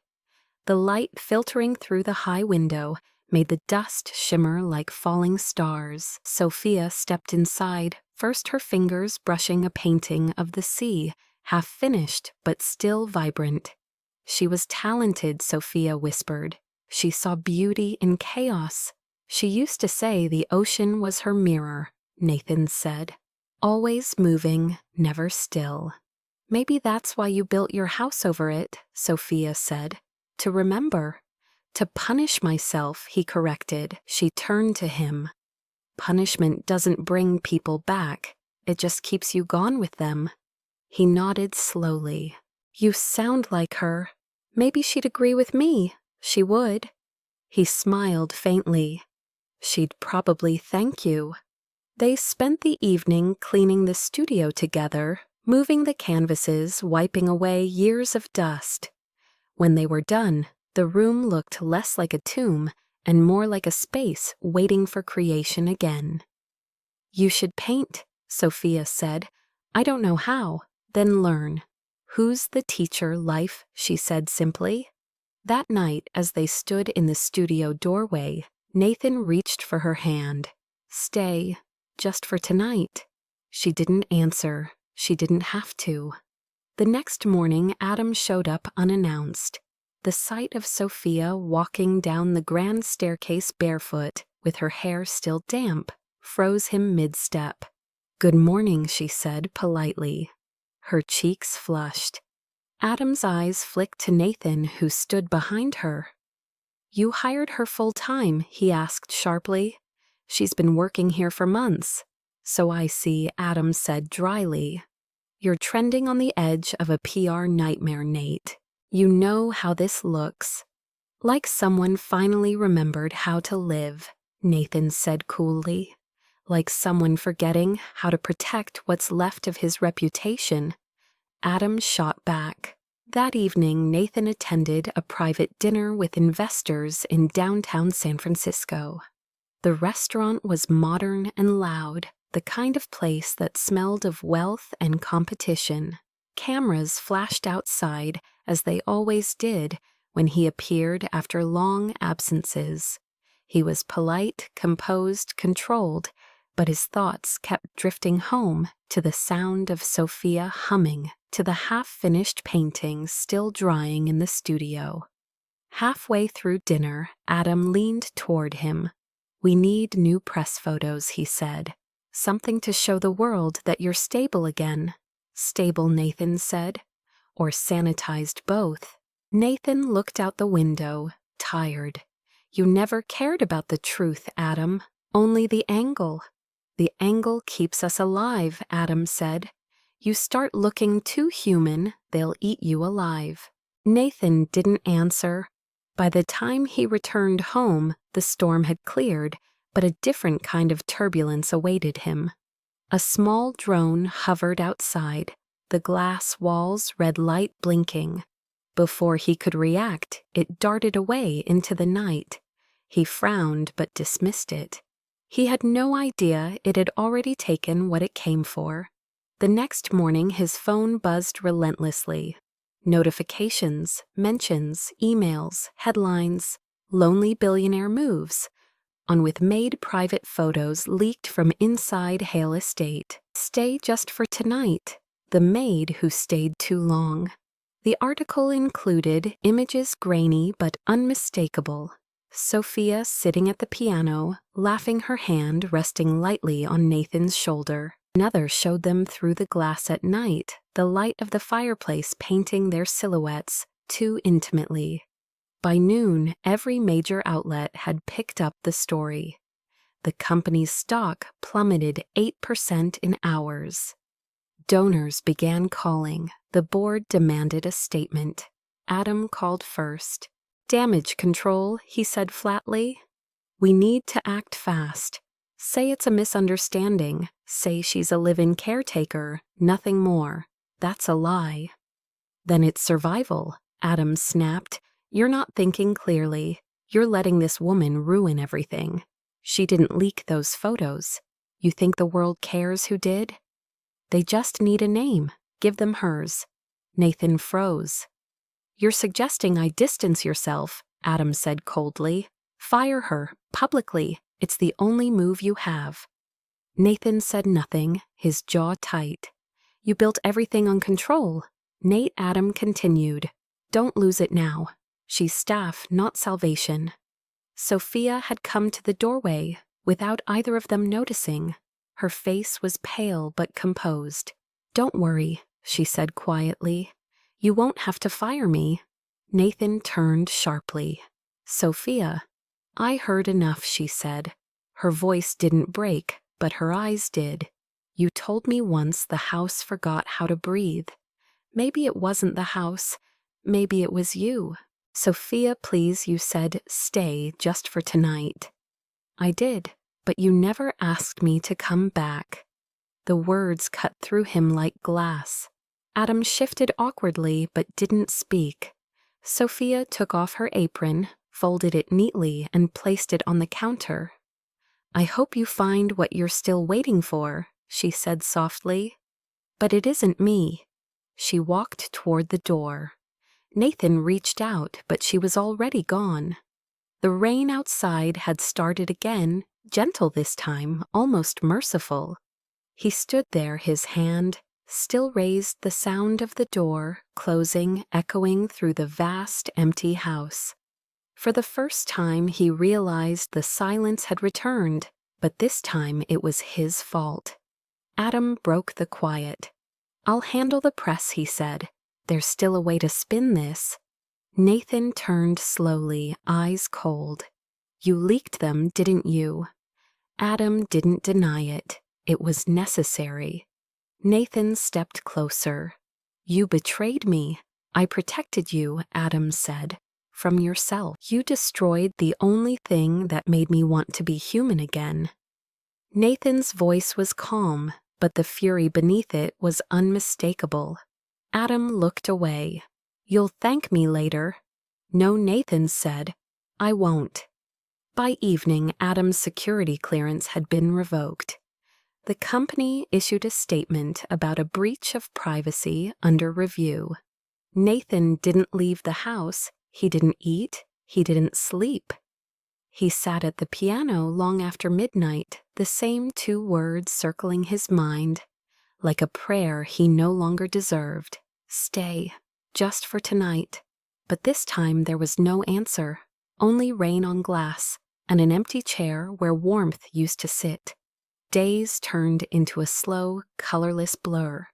The light filtering through the high window made the dust shimmer like falling stars. Sophia stepped inside, first her fingers brushing a painting of the sea, half finished but still vibrant. She was talented, Sophia whispered. She saw beauty in chaos. She used to say the ocean was her mirror, Nathan said. Always moving, never still. "Maybe that's why you built your house over it," Sophia said. "To remember." "To punish myself," he corrected. She turned to him. "Punishment doesn't bring people back. it just keeps you gone with them. He nodded slowly. You sound like her. Maybe she'd agree with me. She would. He smiled faintly. She'd probably thank you. They spent the evening cleaning the studio together, moving the canvases, wiping away years of dust. When they were done, the room looked less like a tomb and more like a space waiting for creation again. You should paint, Sophia said. I don't know how. Then learn. Who's the teacher, life? She said simply. That night, as they stood in the studio doorway, Nathan reached for her hand. Stay, just for tonight. She didn't answer. She didn't have to. The next morning, Adam showed up unannounced. The sight of Sophia walking down the grand staircase barefoot, with her hair still damp, froze him mid-step. Good morning, she said politely. Her cheeks flushed. Adam's eyes flicked to Nathan, who stood behind her. You hired her full-time, he asked sharply. She's been working here for months. So I see, Adam said dryly. You're trending on the edge of a PR nightmare, Nate. You know how this looks. Like someone finally remembered how to live, Nathan said coolly. Like someone forgetting how to protect what's left of his reputation. Adam shot back. That evening, Nathan attended a private dinner with investors in downtown San Francisco. The restaurant was modern and loud, the kind of place that smelled of wealth and competition. Cameras flashed outside, as they always did, when he appeared after long absences. He was polite, composed, controlled, but his thoughts kept drifting home to the sound of Sophia humming, to the half-finished paintings still drying in the studio. Halfway through dinner, Adam leaned toward him. We need new press photos, he said. Something to show the world that you're stable again. Stable, Nathan said. Or sanitized both. Nathan looked out the window, tired. You never cared about the truth, Adam. Only the angle. The angle keeps us alive, Adam said. You start looking too human, they'll eat you alive. Nathan didn't answer. By the time he returned home, the storm had cleared, but a different kind of turbulence awaited him. A small drone hovered outside, the glass walls red light blinking. Before he could react, it darted away into the night. He frowned but dismissed it. He had no idea it had already taken what it came for. The next morning, his phone buzzed relentlessly. Notifications, mentions, emails, headlines. Lonely billionaire moves. On with Maid private photos leaked from inside Hale Estate. Stay just for tonight. The maid who stayed too long. The article included images grainy but unmistakable. Sophia sitting at the piano, laughing, her hand resting lightly on Nathan's shoulder. Another showed them through the glass at night, the light of the fireplace painting their silhouettes too intimately. By noon, every major outlet had picked up the story. The company's stock plummeted 8% in hours. Donors began calling. The board demanded a statement. Adam called first. Damage control, he said flatly. We need to act fast. Say it's a misunderstanding. Say she's a live-in caretaker, nothing more. That's a lie. Then it's survival, Adam snapped. You're not thinking clearly. You're letting this woman ruin everything. She didn't leak those photos. You think the world cares who did? They just need a name. Give them hers. Nathan froze. You're suggesting I distance yourself, Adam said coldly. Fire her, publicly. It's the only move you have. Nathan said nothing, his jaw tight. You built everything on control. Nate, Adam continued. Don't lose it now. She's staff, not salvation. Sophia had come to the doorway, without either of them noticing. Her face was pale but composed. Don't worry, she said quietly. You won't have to fire me. Nathan turned sharply. Sophia. I heard enough, she said. Her voice didn't break, but her eyes did. You told me once the house forgot how to breathe. Maybe it wasn't the house. Maybe it was you. Sophia, please, you said, stay just for tonight. I did, but you never asked me to come back. The words cut through him like glass. Adam shifted awkwardly but didn't speak. Sophia took off her apron, folded it neatly, and placed it on the counter. I hope you find what you're still waiting for, she said softly. But it isn't me. She walked toward the door. Nathan reached out, but she was already gone. The rain outside had started again, gentle this time, almost merciful. He stood there, his hand still raised, the sound of the door closing echoing through the vast, empty house. For the first time he realized the silence had returned, but this time it was his fault. Adam broke the quiet. I'll handle the press, he said. There's still a way to spin this. Nathan turned slowly, eyes cold. You leaked them, didn't you? Adam didn't deny it. It was necessary. Nathan stepped closer. You betrayed me. I protected you, Adam said, from yourself. You destroyed the only thing that made me want to be human again. Nathan's voice was calm, but the fury beneath it was unmistakable. Adam looked away. You'll thank me later. No, Nathan said. I won't. By evening, Adam's security clearance had been revoked. The company issued a statement about a breach of privacy under review. Nathan didn't leave the house. He didn't eat. He didn't sleep. He sat at the piano long after midnight, the same 2 words circling his mind, like a prayer he no longer deserved. Stay, just for tonight. But this time there was no answer, only rain on glass and an empty chair where warmth used to sit. Days turned into a slow, colorless blur.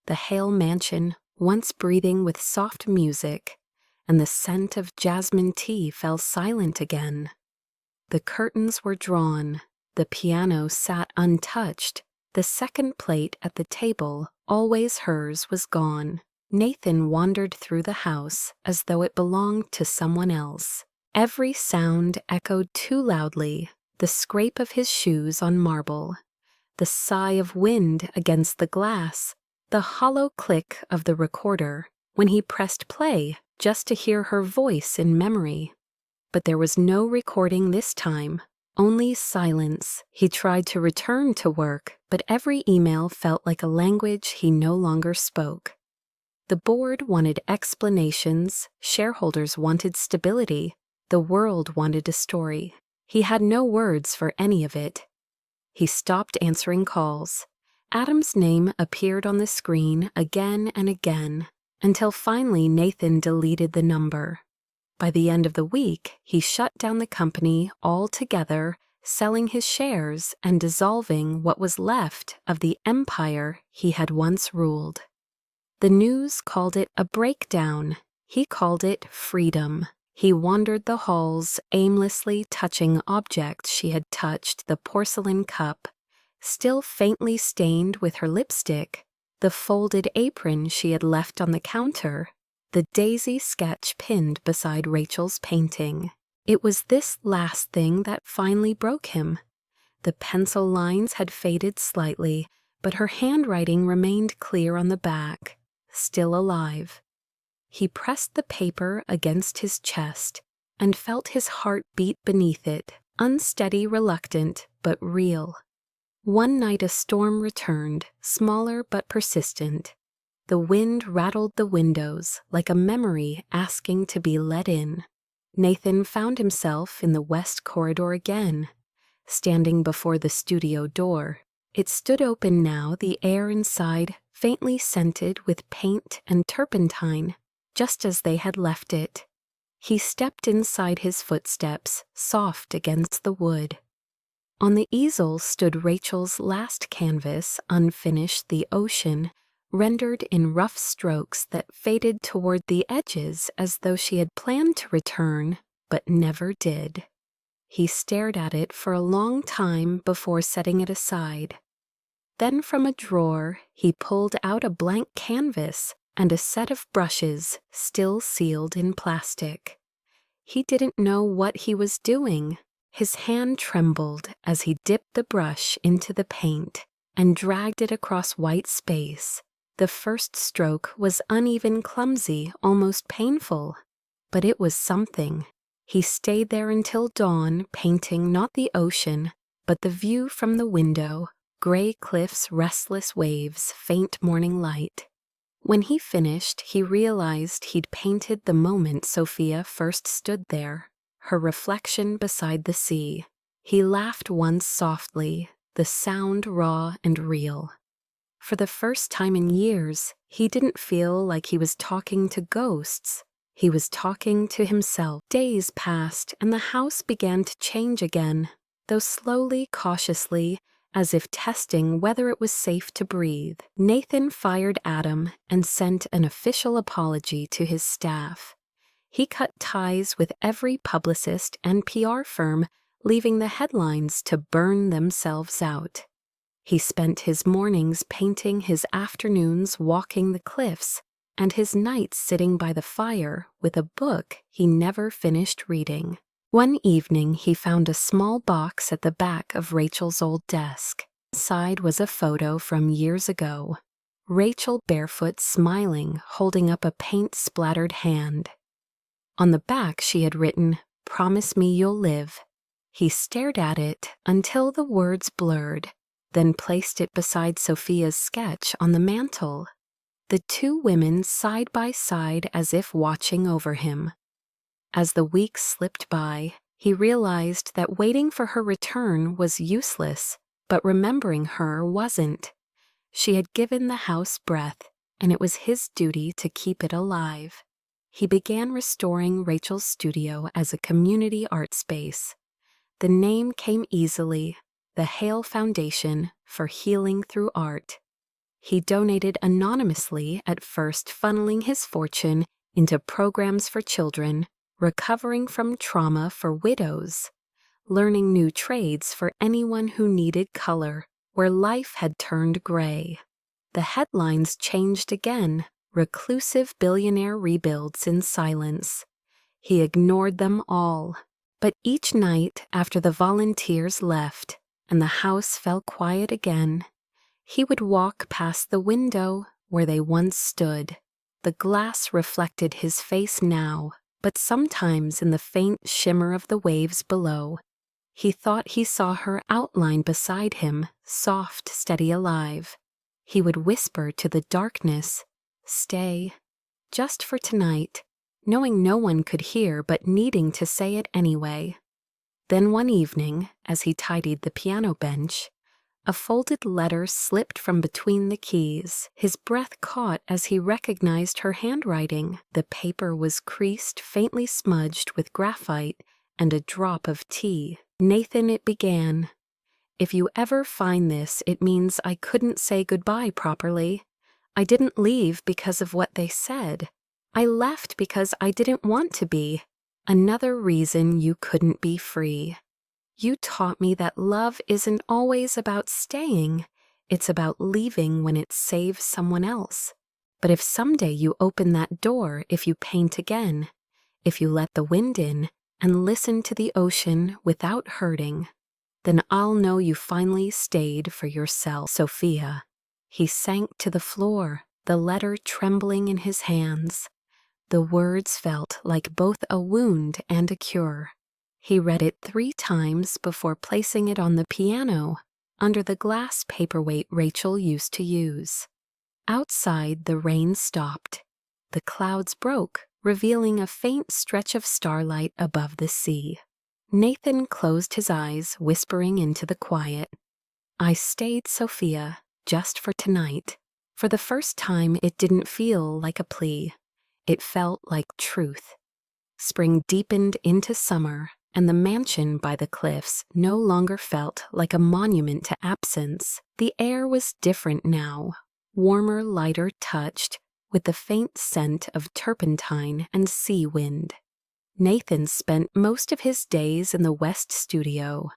The Hale mansion, once breathing with soft music, and the scent of jasmine tea fell silent again. The curtains were drawn. The piano sat untouched. The second plate at the table, always hers, was gone. Nathan wandered through the house as though it belonged to someone else. Every sound echoed too loudly, the scrape of his shoes on marble, the sigh of wind against the glass, the hollow click of the recorder when he pressed play just to hear her voice in memory. But there was no recording this time, only silence. He tried to return to work, but every email felt like a language he no longer spoke. The board wanted explanations, shareholders wanted stability, the world wanted a story. He had no words for any of it. He stopped answering calls. Adam's name appeared on the screen again and again, until finally Nathan deleted the number. By the end of the week, he shut down the company altogether, selling his shares and dissolving what was left of the empire he had once ruled. The news called it a breakdown. He called it freedom. He wandered the halls, aimlessly touching objects she had touched, the porcelain cup, still faintly stained with her lipstick, the folded apron she had left on the counter, the daisy sketch pinned beside Rachel's painting. It was this last thing that finally broke him. The pencil lines had faded slightly, but her handwriting remained clear on the back, still alive. He pressed the paper against his chest and felt his heart beat beneath it, unsteady, reluctant, but real. One night a storm returned, smaller but persistent. The wind rattled the windows like a memory asking to be let in. Nathan found himself in the west corridor again, standing before the studio door. It stood open now, the air inside faintly scented with paint and turpentine, just as they had left it. He stepped inside, his footsteps soft against the wood. On the easel stood Rachel's last canvas, unfinished, the ocean, rendered in rough strokes that faded toward the edges as though she had planned to return, but never did. He stared at it for a long time before setting it aside. Then from a drawer, he pulled out a blank canvas and a set of brushes still sealed in plastic. He didn't know what he was doing. His hand trembled as he dipped the brush into the paint and dragged it across white space. The first stroke was uneven, clumsy, almost painful, but it was something. He stayed there until dawn, painting not the ocean, but the view from the window, gray cliffs, restless waves, faint morning light. When he finished, he realized he'd painted the moment Sophia first stood there, her reflection beside the sea. He laughed once softly, the sound raw and real. For the first time in years, he didn't feel like he was talking to ghosts. He was talking to himself. Days passed, and the house began to change again, though slowly, cautiously, as if testing whether it was safe to breathe. Nathan fired Adam and sent an official apology to his staff. He cut ties with every publicist and PR firm, leaving the headlines to burn themselves out. He spent his mornings painting, his afternoons walking the cliffs, and his nights sitting by the fire with a book he never finished reading. One evening he found a small box at the back of Rachel's old desk. Inside was a photo from years ago. Rachel barefoot, smiling, holding up a paint-splattered hand. On the back she had written, "Promise me you'll live." He stared at it until the words blurred, then placed it beside Sophia's sketch on the mantel. The two women side by side as if watching over him. As the weeks slipped by, he realized that waiting for her return was useless, but remembering her wasn't. She had given the house breath, and it was his duty to keep it alive. He began restoring Rachel's studio as a community art space. The name came easily, the Hale Foundation for Healing Through Art. He donated anonymously at first, funneling his fortune into programs for children, recovering from trauma for widows, learning new trades for anyone who needed color where life had turned gray. The headlines changed again, reclusive billionaire rebuilds in silence. He ignored them all, but each night after the volunteers left and the house fell quiet again, he would walk past the window where they once stood. The glass reflected his face now, but sometimes in the faint shimmer of the waves below, he thought he saw her outline beside him, soft, steady, alive. He would whisper to the darkness, "Stay, just for tonight," knowing no one could hear but needing to say it anyway. Then one evening, as he tidied the piano bench, a folded letter slipped from between the keys. His breath caught as he recognized her handwriting. The paper was creased, faintly smudged with graphite and a drop of tea. "Nathan," it began, "if you ever find this, it means I couldn't say goodbye properly. I didn't leave because of what they said. I left because I didn't want to be. Another reason you couldn't be free. You taught me that love isn't always about staying, it's about leaving when it saves someone else. But if someday you open that door, if you paint again, if you let the wind in and listen to the ocean without hurting, then I'll know you finally stayed for yourself, Sophia." He sank to the floor, the letter trembling in his hands. The words felt like both a wound and a cure. He read it 3 times before placing it on the piano, under the glass paperweight Rachel used to use. Outside, the rain stopped. The clouds broke, revealing a faint stretch of starlight above the sea. Nathan closed his eyes, whispering into the quiet, "I stayed, Sophia, just for tonight." For the first time, it didn't feel like a plea. It felt like truth. Spring deepened into summer, and the mansion by the cliffs no longer felt like a monument to absence. The air was different now, warmer, lighter touched, with the faint scent of turpentine and sea wind. Nathan spent most of his days in the West Studio.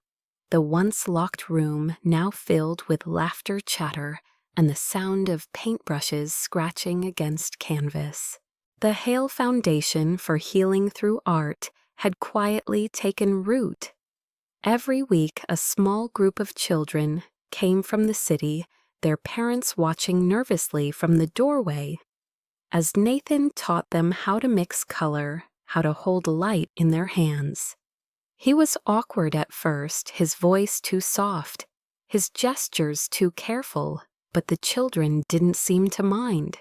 the once locked room now filled with laughter, chatter, and the sound of paintbrushes scratching against canvas. The Hale Foundation for Healing Through Art had quietly taken root. Every week, a small group of children came from the city, their parents watching nervously from the doorway, as Nathan taught them how to mix color, how to hold light in their hands. He was awkward at first, his voice too soft, his gestures too careful, but the children didn't seem to mind.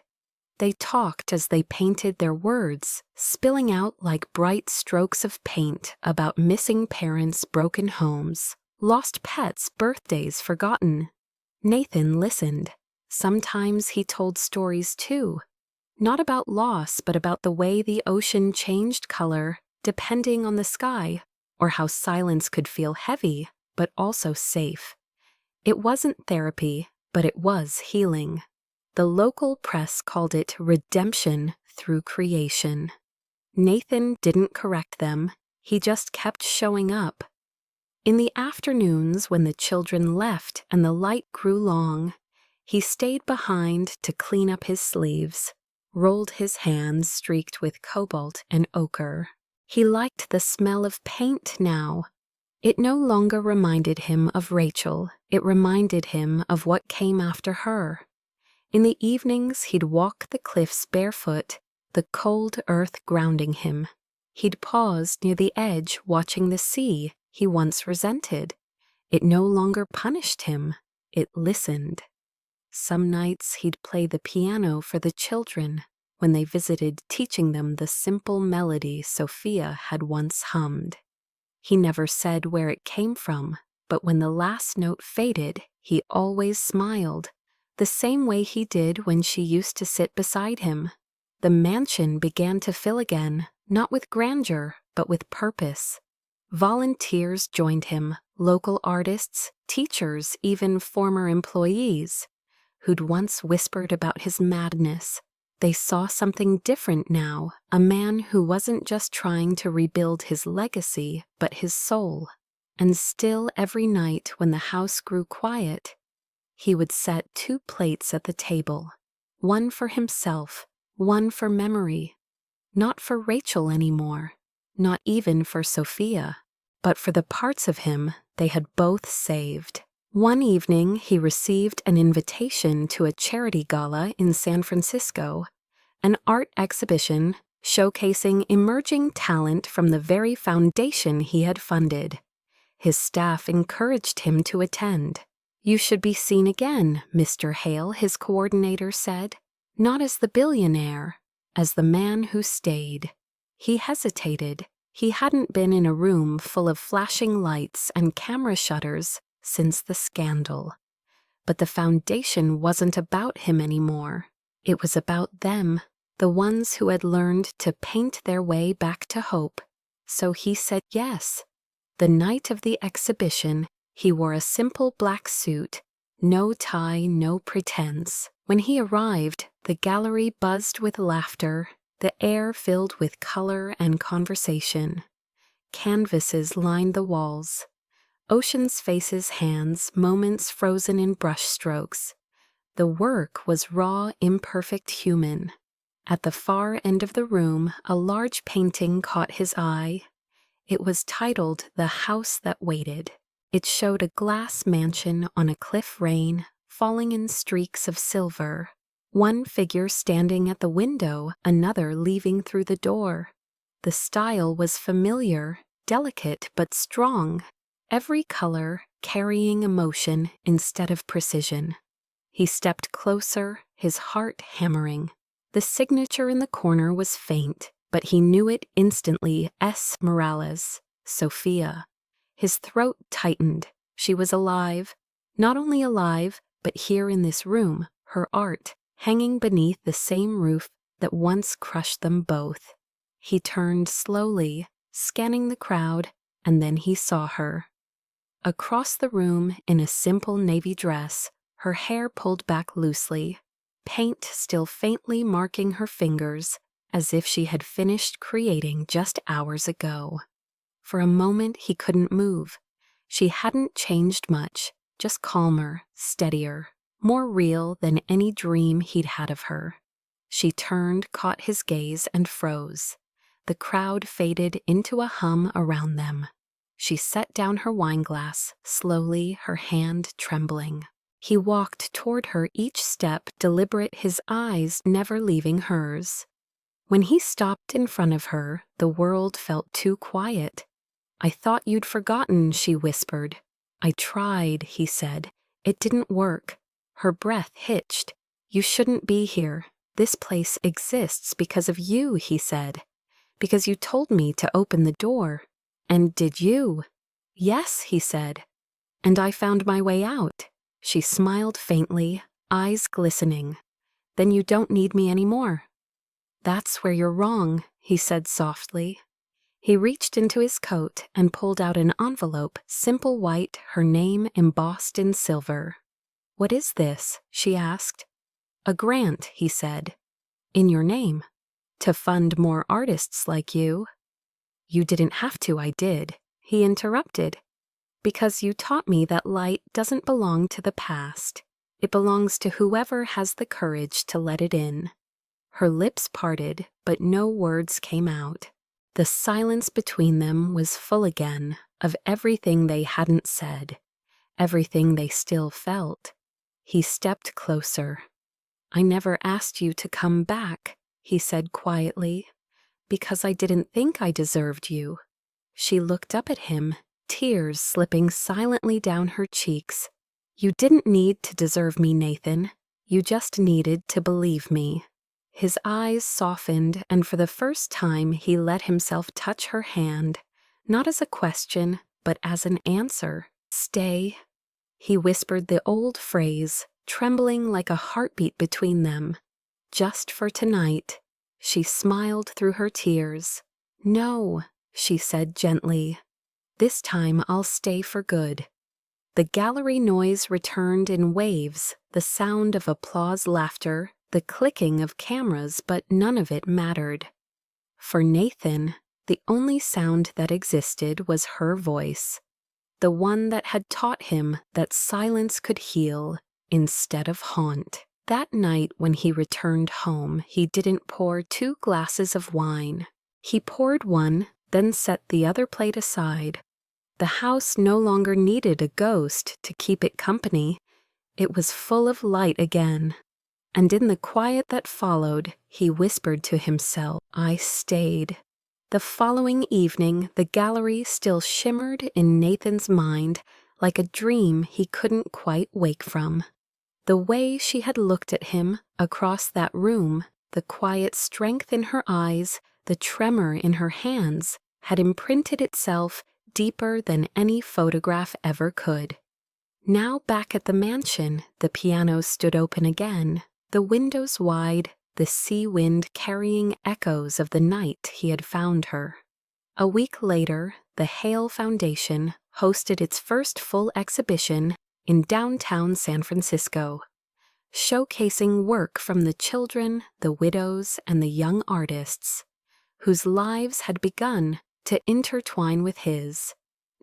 They talked as they painted their words, spilling out like bright strokes of paint about missing parents, broken homes, lost pets, birthdays forgotten. Nathan listened. Sometimes he told stories too, not about loss, but about the way the ocean changed color depending on the sky, or how silence could feel heavy, but also safe. It wasn't therapy, but it was healing. The local press called it redemption through creation. Nathan didn't correct them, he just kept showing up. In the afternoons when the children left and the light grew long, he stayed behind to clean up his sleeves, rolled his hands streaked with cobalt and ochre. He liked the smell of paint now. It no longer reminded him of Rachel, it reminded him of what came after her. In the evenings, he'd walk the cliffs barefoot, the cold earth grounding him. He'd pause near the edge watching the sea he once resented. It no longer punished him, it listened. Some nights he'd play the piano for the children when they visited, teaching them the simple melody Sophia had once hummed. He never said where it came from, but when the last note faded, he always smiled, the same way he did when she used to sit beside him. The mansion began to fill again, not with grandeur, but with purpose. Volunteers joined him, local artists, teachers, even former employees, who'd once whispered about his madness. They saw something different now, a man who wasn't just trying to rebuild his legacy, but his soul. And still every night when the house grew quiet, he would set 2 plates at the table, one for himself, one for memory. Not for Rachel anymore, not even for Sophia, but for the parts of him they had both saved. One evening, he received an invitation to a charity gala in San Francisco, an art exhibition showcasing emerging talent from the very foundation he had funded. His staff encouraged him to attend. "You should be seen again, Mr. Hale," his coordinator said, "not as the billionaire, as the man who stayed." He hesitated. He hadn't been in a room full of flashing lights and camera shutters since the scandal. But the foundation wasn't about him anymore. It was about them, the ones who had learned to paint their way back to hope. So he said yes. The night of the exhibition, he wore a simple black suit, no tie, no pretense. When he arrived, the gallery buzzed with laughter, the air filled with color and conversation. Canvases lined the walls. Ocean's faces, hands, moments frozen in brush strokes. The work was raw, imperfect human. At the far end of the room, a large painting caught his eye. It was titled The House That Waited. It showed a glass mansion on a cliff rain, falling in streaks of silver. One figure standing at the window, another leaving through the door. The style was familiar, delicate but strong. Every color carrying emotion instead of precision. He stepped closer, his heart hammering. The signature in the corner was faint, but he knew it instantly. S. Morales, Sophia. His throat tightened. She was alive. Not only alive, but here in this room, her art, hanging beneath the same roof that once crushed them both. He turned slowly, scanning the crowd, and then he saw her. Across the room, in a simple navy dress, her hair pulled back loosely, paint still faintly marking her fingers, as if she had finished creating just hours ago. For a moment he couldn't move. She hadn't changed much, just calmer, steadier, more real than any dream he'd had of her. She turned, caught his gaze, and froze. The crowd faded into a hum around them. She set down her wineglass, slowly, her hand trembling. He walked toward her each step, deliberate, his eyes never leaving hers. When he stopped in front of her, the world felt too quiet. "I thought you'd forgotten," she whispered. "I tried," he said. "It didn't work." Her breath hitched. "You shouldn't be here. This place exists because of you," he said. "Because you told me to open the door." "And did you?" "Yes," he said. "And I found my way out." She smiled faintly, eyes glistening. "Then you don't need me anymore." "That's where you're wrong," he said softly. He reached into his coat and pulled out an envelope, simple white, her name embossed in silver. "What is this?" she asked. "A grant," he said. "In your name. To fund more artists like you." "You didn't have to, I did," he interrupted. "Because you taught me that light doesn't belong to the past. It belongs to whoever has the courage to let it in." Her lips parted, but no words came out. The silence between them was full again of everything they hadn't said, everything they still felt. He stepped closer. "I never asked you to come back," he said quietly, "because I didn't think I deserved you." She looked up at him, tears slipping silently down her cheeks. "You didn't need to deserve me, Nathan. You just needed to believe me." His eyes softened, and for the first time he let himself touch her hand, not as a question, but as an answer. "Stay." He whispered the old phrase, trembling like a heartbeat between them. "Just for tonight." She smiled through her tears. "No," she said gently. "This time I'll stay for good." The gallery noise returned in waves, the sound of applause, laughter, the clicking of cameras, but none of it mattered. For Nathan, the only sound that existed was her voice, the one that had taught him that silence could heal instead of haunt. That night when he returned home, he didn't pour 2 glasses of wine. He poured one, then set the other plate aside. The house no longer needed a ghost to keep it company. It was full of light again. And in the quiet that followed, he whispered to himself, "I stayed." The following evening, the gallery still shimmered in Nathan's mind like a dream he couldn't quite wake from. The way she had looked at him across that room, the quiet strength in her eyes, the tremor in her hands, had imprinted itself deeper than any photograph ever could. Now back at the mansion, the piano stood open again, the windows wide, the sea wind carrying echoes of the night he had found her. A week later, the Hale Foundation hosted its first full exhibition in downtown San Francisco, showcasing work from the children, the widows, and the young artists, whose lives had begun to intertwine with his.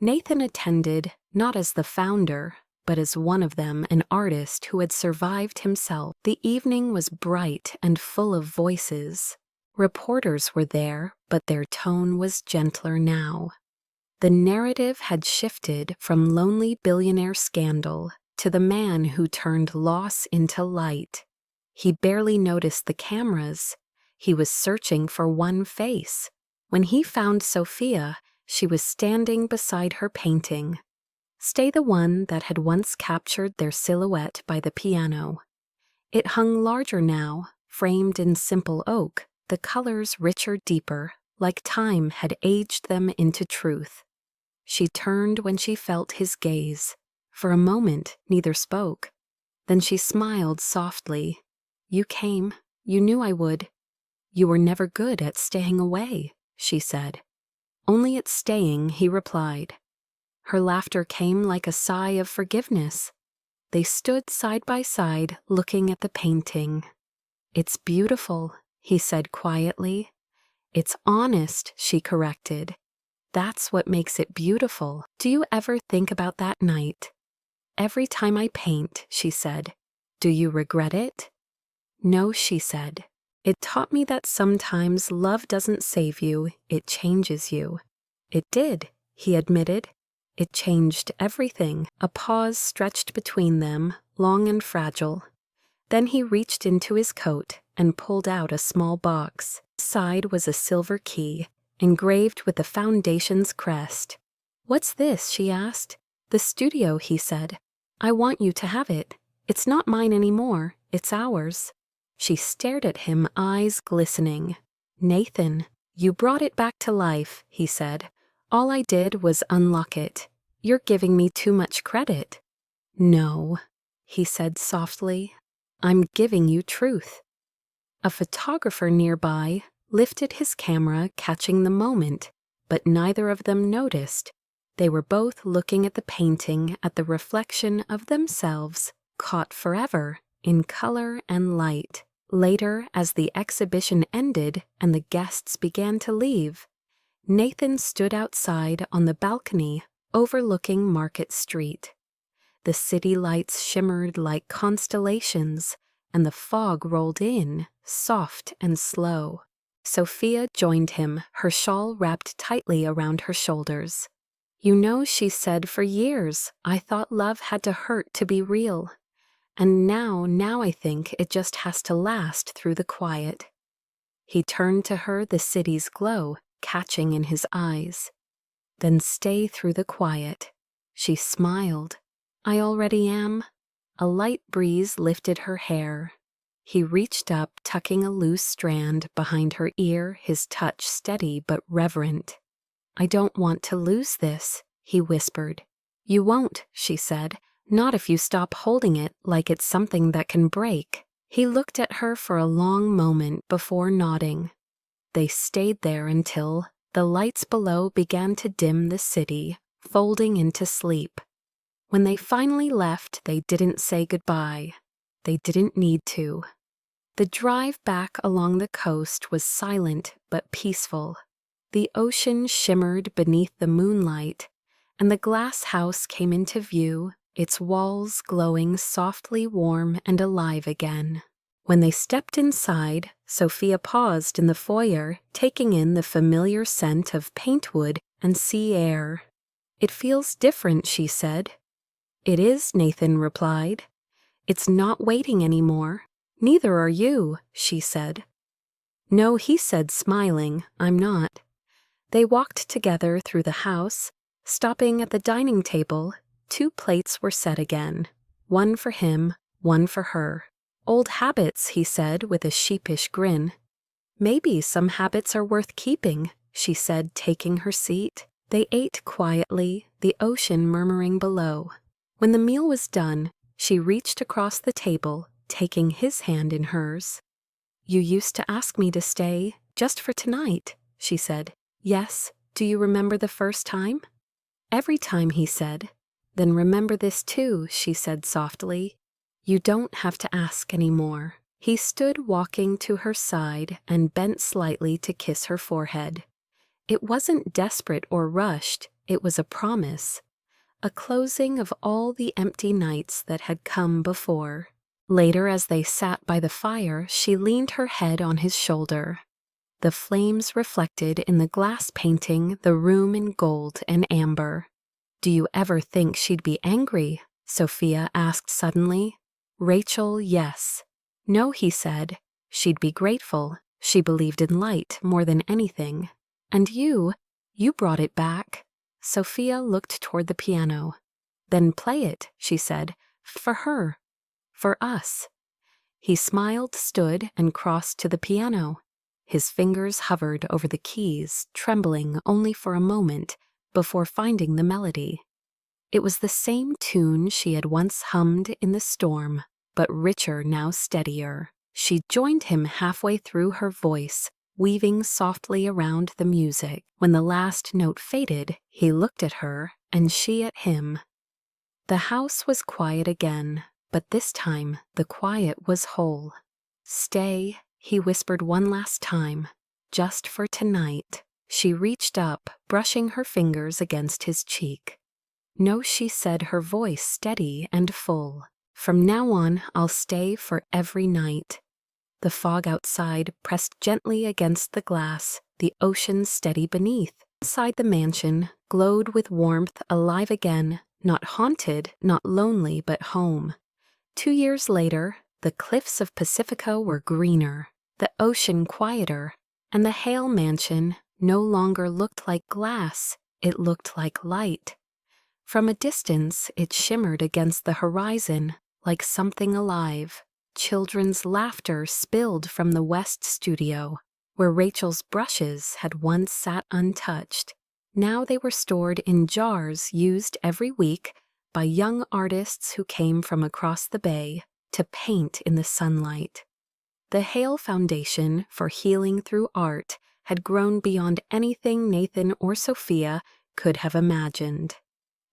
Nathan attended not as the founder, but as one of them, an artist who had survived himself. The evening was bright and full of voices. Reporters were there, but their tone was gentler now. The narrative had shifted from lonely billionaire scandal to the man who turned loss into light. He barely noticed the cameras. He was searching for one face. When he found Sophia, she was standing beside her painting. Stay the one that had once captured their silhouette by the piano. It hung larger now, framed in simple oak, the colors richer, deeper, like time had aged them into truth. She turned when she felt his gaze. For a moment, neither spoke. Then she smiled softly. "You came. You knew I would." "You were never good at staying away," she said. "Only at staying," he replied. Her laughter came like a sigh of forgiveness. They stood side by side, looking at the painting. "It's beautiful," he said quietly. "It's honest," she corrected. That's what makes it beautiful. Do you ever think about that night? Every time I paint, she said. Do you regret it? No, she said. It taught me that sometimes love doesn't save you, it changes you. It did, he admitted. It changed everything. A pause stretched between them, long and fragile. Then he reached into his coat and pulled out a small box. Inside was a silver key, engraved with the foundation's crest. What's this? She asked. The studio, he said. I want you to have it. It's not mine anymore, it's ours. She stared at him, eyes glistening. Nathan, you brought it back to life, he said. All I did was unlock it. You're giving me too much credit. No, he said softly. I'm giving you truth. A photographer nearby lifted his camera, catching the moment, but neither of them noticed. They were both looking at the painting, at the reflection of themselves, caught forever in color and light. Later, as the exhibition ended and the guests began to leave, Nathan stood outside on the balcony overlooking Market Street. The city lights shimmered like constellations, and the fog rolled in, soft and slow. Sophia joined him, her shawl wrapped tightly around her shoulders. You know, she said, for years I thought love had to hurt to be real. And now I think it just has to last through the quiet. He turned to her, the city's glow catching in his eyes. Then stay through the quiet. She smiled. I already am. A light breeze lifted her hair. He reached up, tucking a loose strand behind her ear, his touch steady but reverent. I don't want to lose this, he whispered. You won't, she said. Not if you stop holding it like it's something that can break. He looked at her for a long moment before nodding. They stayed there until the lights below began to dim the city, folding into sleep. When they finally left, they didn't say goodbye. They didn't need to. The drive back along the coast was silent but peaceful. The ocean shimmered beneath the moonlight, and the glass house came into view, its walls glowing softly warm and alive again. When they stepped inside, Sophia paused in the foyer, taking in the familiar scent of paintwood and sea air. It feels different, she said. It is, Nathan replied. It's not waiting anymore. Neither are you, she said. No, he said, smiling, I'm not. They walked together through the house, stopping at the dining table. 2 plates were set again, one for him, one for her. Old habits, he said with a sheepish grin. Maybe some habits are worth keeping, she said, taking her seat. They ate quietly, the ocean murmuring below. When the meal was done, she reached across the table, taking his hand in hers. You used to ask me to stay, just for tonight, she said. Yes, do you remember the first time? Every time, he said. Then remember this too, she said softly. You don't have to ask anymore. He stood walking to her side and bent slightly to kiss her forehead. It wasn't desperate or rushed, it was a promise. A closing of all the empty nights that had come before. Later, as they sat by the fire, she leaned her head on his shoulder. The flames reflected in the glass painting the room in gold and amber. Do you ever think she'd be angry? Sophia asked suddenly. Rachel, yes. No, he said. She'd be grateful. She believed in light more than anything. And you brought it back. Sophia looked toward the piano. Then play it, she said, for her, for us. He smiled, stood, and crossed to the piano. His fingers hovered over the keys, trembling only for a moment before finding the melody. It was the same tune she had once hummed in the storm, but richer, now steadier. She joined him halfway through, her voice weaving softly around the music. When the last note faded, he looked at her, and she at him. The house was quiet again, but this time the quiet was whole. Stay, he whispered one last time, just for tonight. She reached up, brushing her fingers against his cheek. "No," she said, her voice steady and full. "From now on, I'll stay for every night." The fog outside pressed gently against the glass, the ocean steady beneath. Inside the mansion glowed with warmth, alive again, not haunted, not lonely, but home. 2 years later, the cliffs of Pacifica were greener, the ocean quieter, and the Hale mansion no longer looked like glass, it looked like light. From a distance, it shimmered against the horizon like something alive. Children's laughter spilled from the west studio, where Rachel's brushes had once sat untouched. Now they were stored in jars used every week by young artists who came from across the bay to paint in the sunlight. The Hale Foundation for Healing Through Art had grown beyond anything Nathan or Sophia could have imagined.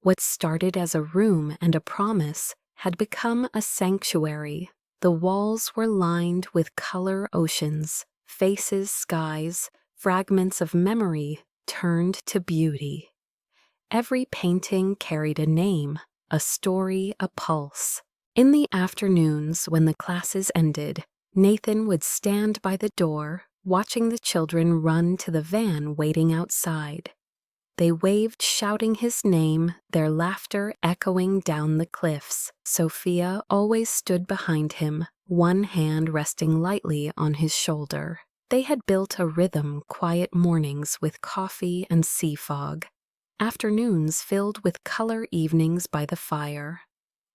What started as a room and a promise had become a sanctuary. The walls were lined with color oceans, faces, skies, fragments of memory turned to beauty. Every painting carried a name, a story, a pulse. In the afternoons, when the classes ended, Nathan would stand by the door, watching the children run to the van waiting outside. They waved, shouting his name, their laughter echoing down the cliffs. Sophia always stood behind him, one hand resting lightly on his shoulder. They had built a rhythm, quiet mornings with coffee and sea fog, afternoons filled with color, evenings by the fire.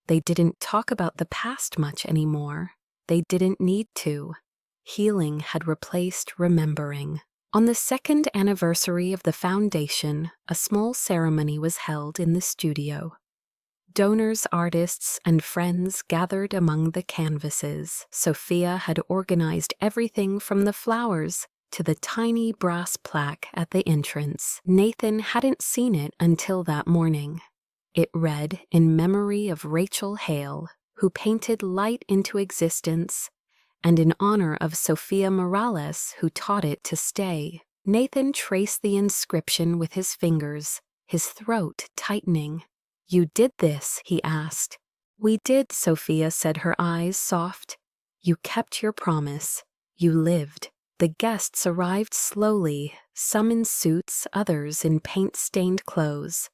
They didn't talk about the past much anymore. They didn't need to. Healing had replaced remembering. On the second anniversary of the foundation, a small ceremony was held in the studio. Donors, artists, and friends gathered among the canvases. Sophia had organized everything from the flowers to the tiny brass plaque at the entrance. Nathan hadn't seen it until that morning. It read, "In memory of Rachel Hale, who painted light into existence, and in honor of Sophia Morales, who taught it to stay." Nathan traced the inscription with his fingers, his throat tightening. "You did this?" he asked. "We did," Sophia said, her eyes soft. "You kept your promise. You lived." The guests arrived slowly, some in suits, others in paint-stained clothes.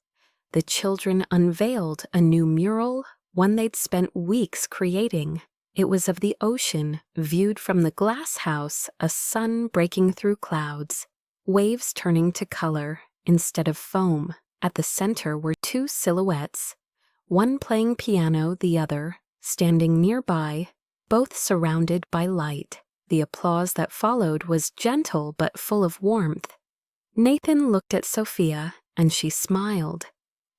The children unveiled a new mural, one they'd spent weeks creating. It was of the ocean, viewed from the glass house, a sun breaking through clouds, waves turning to color instead of foam. At the center were two silhouettes, one playing piano, the other standing nearby, both surrounded by light. The applause that followed was gentle but full of warmth. Nathan looked at Sophia, and she smiled.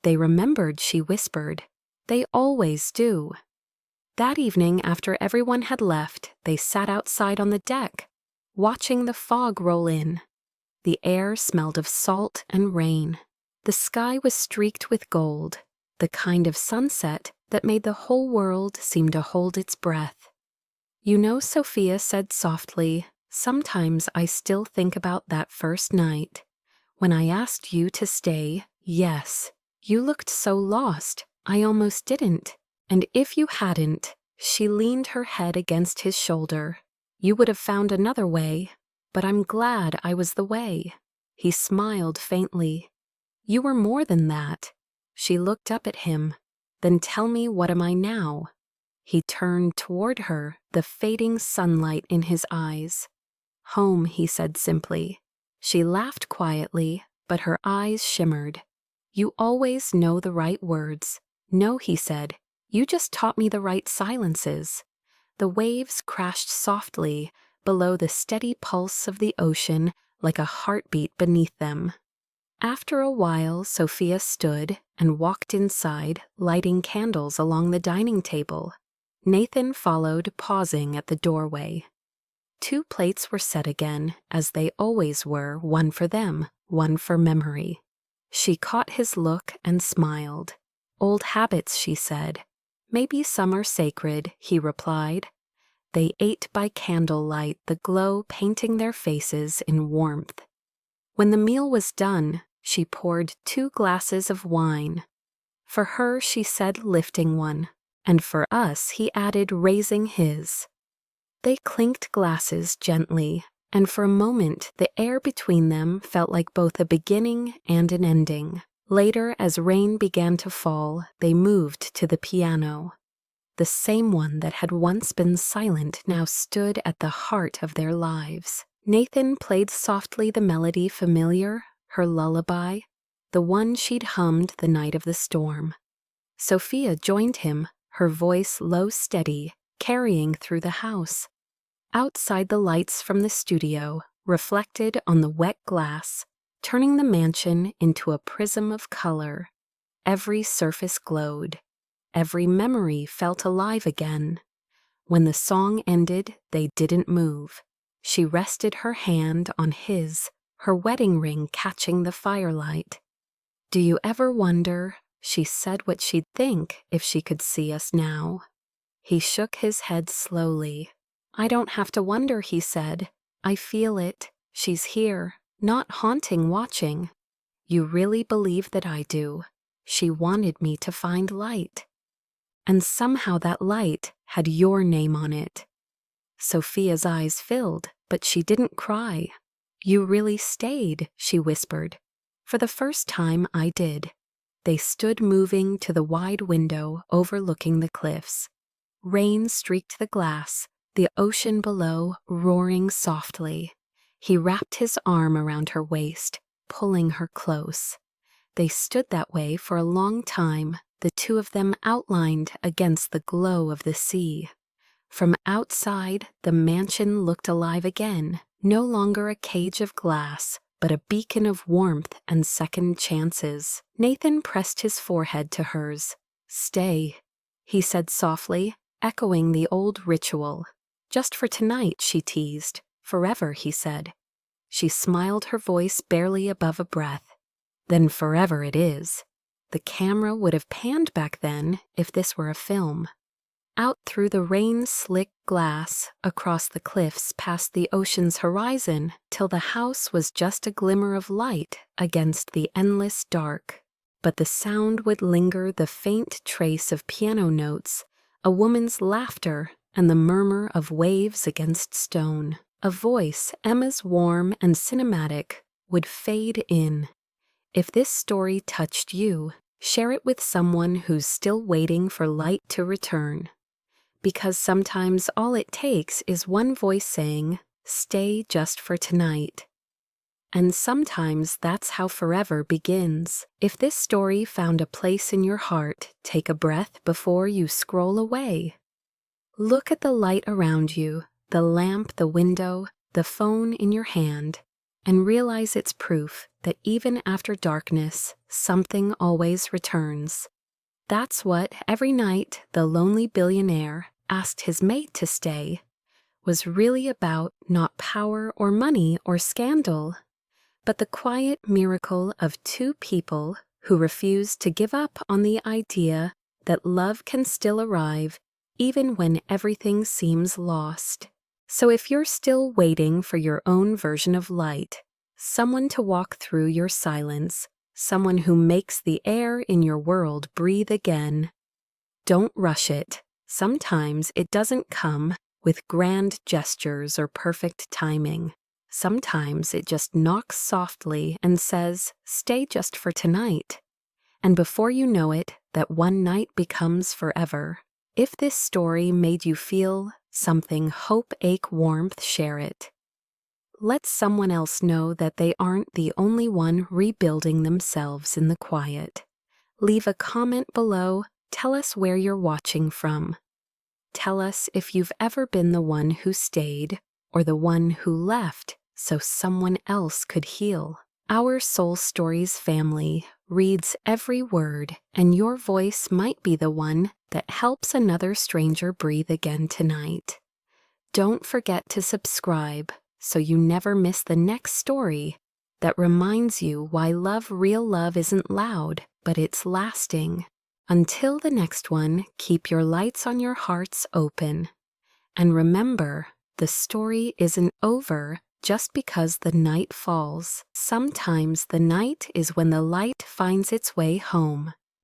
"They remembered," she whispered. "They always do." That evening, after everyone had left, they sat outside on the deck, watching the fog roll in. The air smelled of salt and rain. The sky was streaked with gold, the kind of sunset that made the whole world seem to hold its breath. "You know," Sophia said softly, "sometimes I still think about that first night. When I asked you to stay, yes, you looked so lost, I almost didn't. And if you hadn't," she leaned her head against his shoulder, "you would have found another way, but I'm glad I was the way." He smiled faintly. "You were more than that." She looked up at him. "Then tell me, what am I now?" He turned toward her, the fading sunlight in his eyes. "Home," he said simply. She laughed quietly, but her eyes shimmered. "You always know the right words." "No," he said. "You just taught me the right silences." The waves crashed softly below the steady pulse of the ocean like a heartbeat beneath them. After a while, Sophia stood and walked inside, lighting candles along the dining table. Nathan followed, pausing at the doorway. 2 plates were set again, as they always were, one for them, one for memory. She caught his look and smiled. "Old habits," she said. "Maybe some are sacred," he replied. They ate by candlelight, the glow painting their faces in warmth. When the meal was done, she poured 2 glasses of wine. For her, she said, lifting one, and for us, he added, raising his. They clinked glasses gently, and for a moment the air between them felt like both a beginning and an ending. Later, as rain began to fall, they moved to the piano. The same one that had once been silent now stood at the heart of their lives. Nathan played softly the melody familiar, her lullaby, the one she'd hummed the night of the storm. Sophia joined him, her voice low steady, carrying through the house. Outside, the lights from the studio reflected on the wet glass, turning the mansion into a prism of color. Every surface glowed. Every memory felt alive again. When the song ended, they didn't move. She rested her hand on his, her wedding ring catching the firelight. "Do you ever wonder," she said, "what she'd think if she could see us now?" He shook his head slowly. "I don't have to wonder," he said. "I feel it. She's here, not haunting, watching. You really believe that I do. She wanted me to find light. And somehow that light had your name on it." Sophia's eyes filled, but she didn't cry. "You really stayed," she whispered. "For the first time, I did." They stood moving to the wide window overlooking the cliffs. Rain streaked the glass, the ocean below roaring softly. He wrapped his arm around her waist, pulling her close. They stood that way for a long time, the two of them outlined against the glow of the sea. From outside, the mansion looked alive again, no longer a cage of glass, but a beacon of warmth and second chances. Nathan pressed his forehead to hers. "Stay," he said softly, echoing the old ritual. "Just for tonight," she teased. "Forever," he said. She smiled, her voice barely above a breath. "Then forever it is." The camera would have panned back then if this were a film. Out through the rain-slick glass, across the cliffs past the ocean's horizon, till the house was just a glimmer of light against the endless dark. But the sound would linger, the faint trace of piano notes, a woman's laughter, and the murmur of waves against stone. A voice, Emma's warm and cinematic, would fade in. If this story touched you, share it with someone who's still waiting for light to return. Because sometimes all it takes is one voice saying, "Stay just for tonight." And sometimes that's how forever begins. If this story found a place in your heart, take a breath before you scroll away. Look at the light around you, the lamp, the window, the phone in your hand, and realize it's proof that even after darkness, something always returns. That's what, every night, the lonely billionaire asked his mate to stay, was really about, not power or money or scandal, but the quiet miracle of two people who refused to give up on the idea that love can still arrive even when everything seems lost. So if you're still waiting for your own version of light, someone to walk through your silence, someone who makes the air in your world breathe again, don't rush it. Sometimes it doesn't come with grand gestures or perfect timing. Sometimes it just knocks softly and says, "Stay just for tonight." And before you know it, that one night becomes forever. If this story made you feel something, hope, ache, warmth, share it. Let someone else know that they aren't the only one rebuilding themselves in the quiet. Leave a comment below. Tell us where you're watching from. Tell us if you've ever been the one who stayed or the one who left so someone else could heal. Our Soul Stories family reads every word, and your voice might be the one that helps another stranger breathe again tonight. Don't forget to subscribe so you never miss the next story that reminds you why real love isn't loud, but it's lasting. Until the next one, keep your lights on your hearts open. And remember, the story isn't over just because the night falls. Sometimes the night is when the light finds its way home.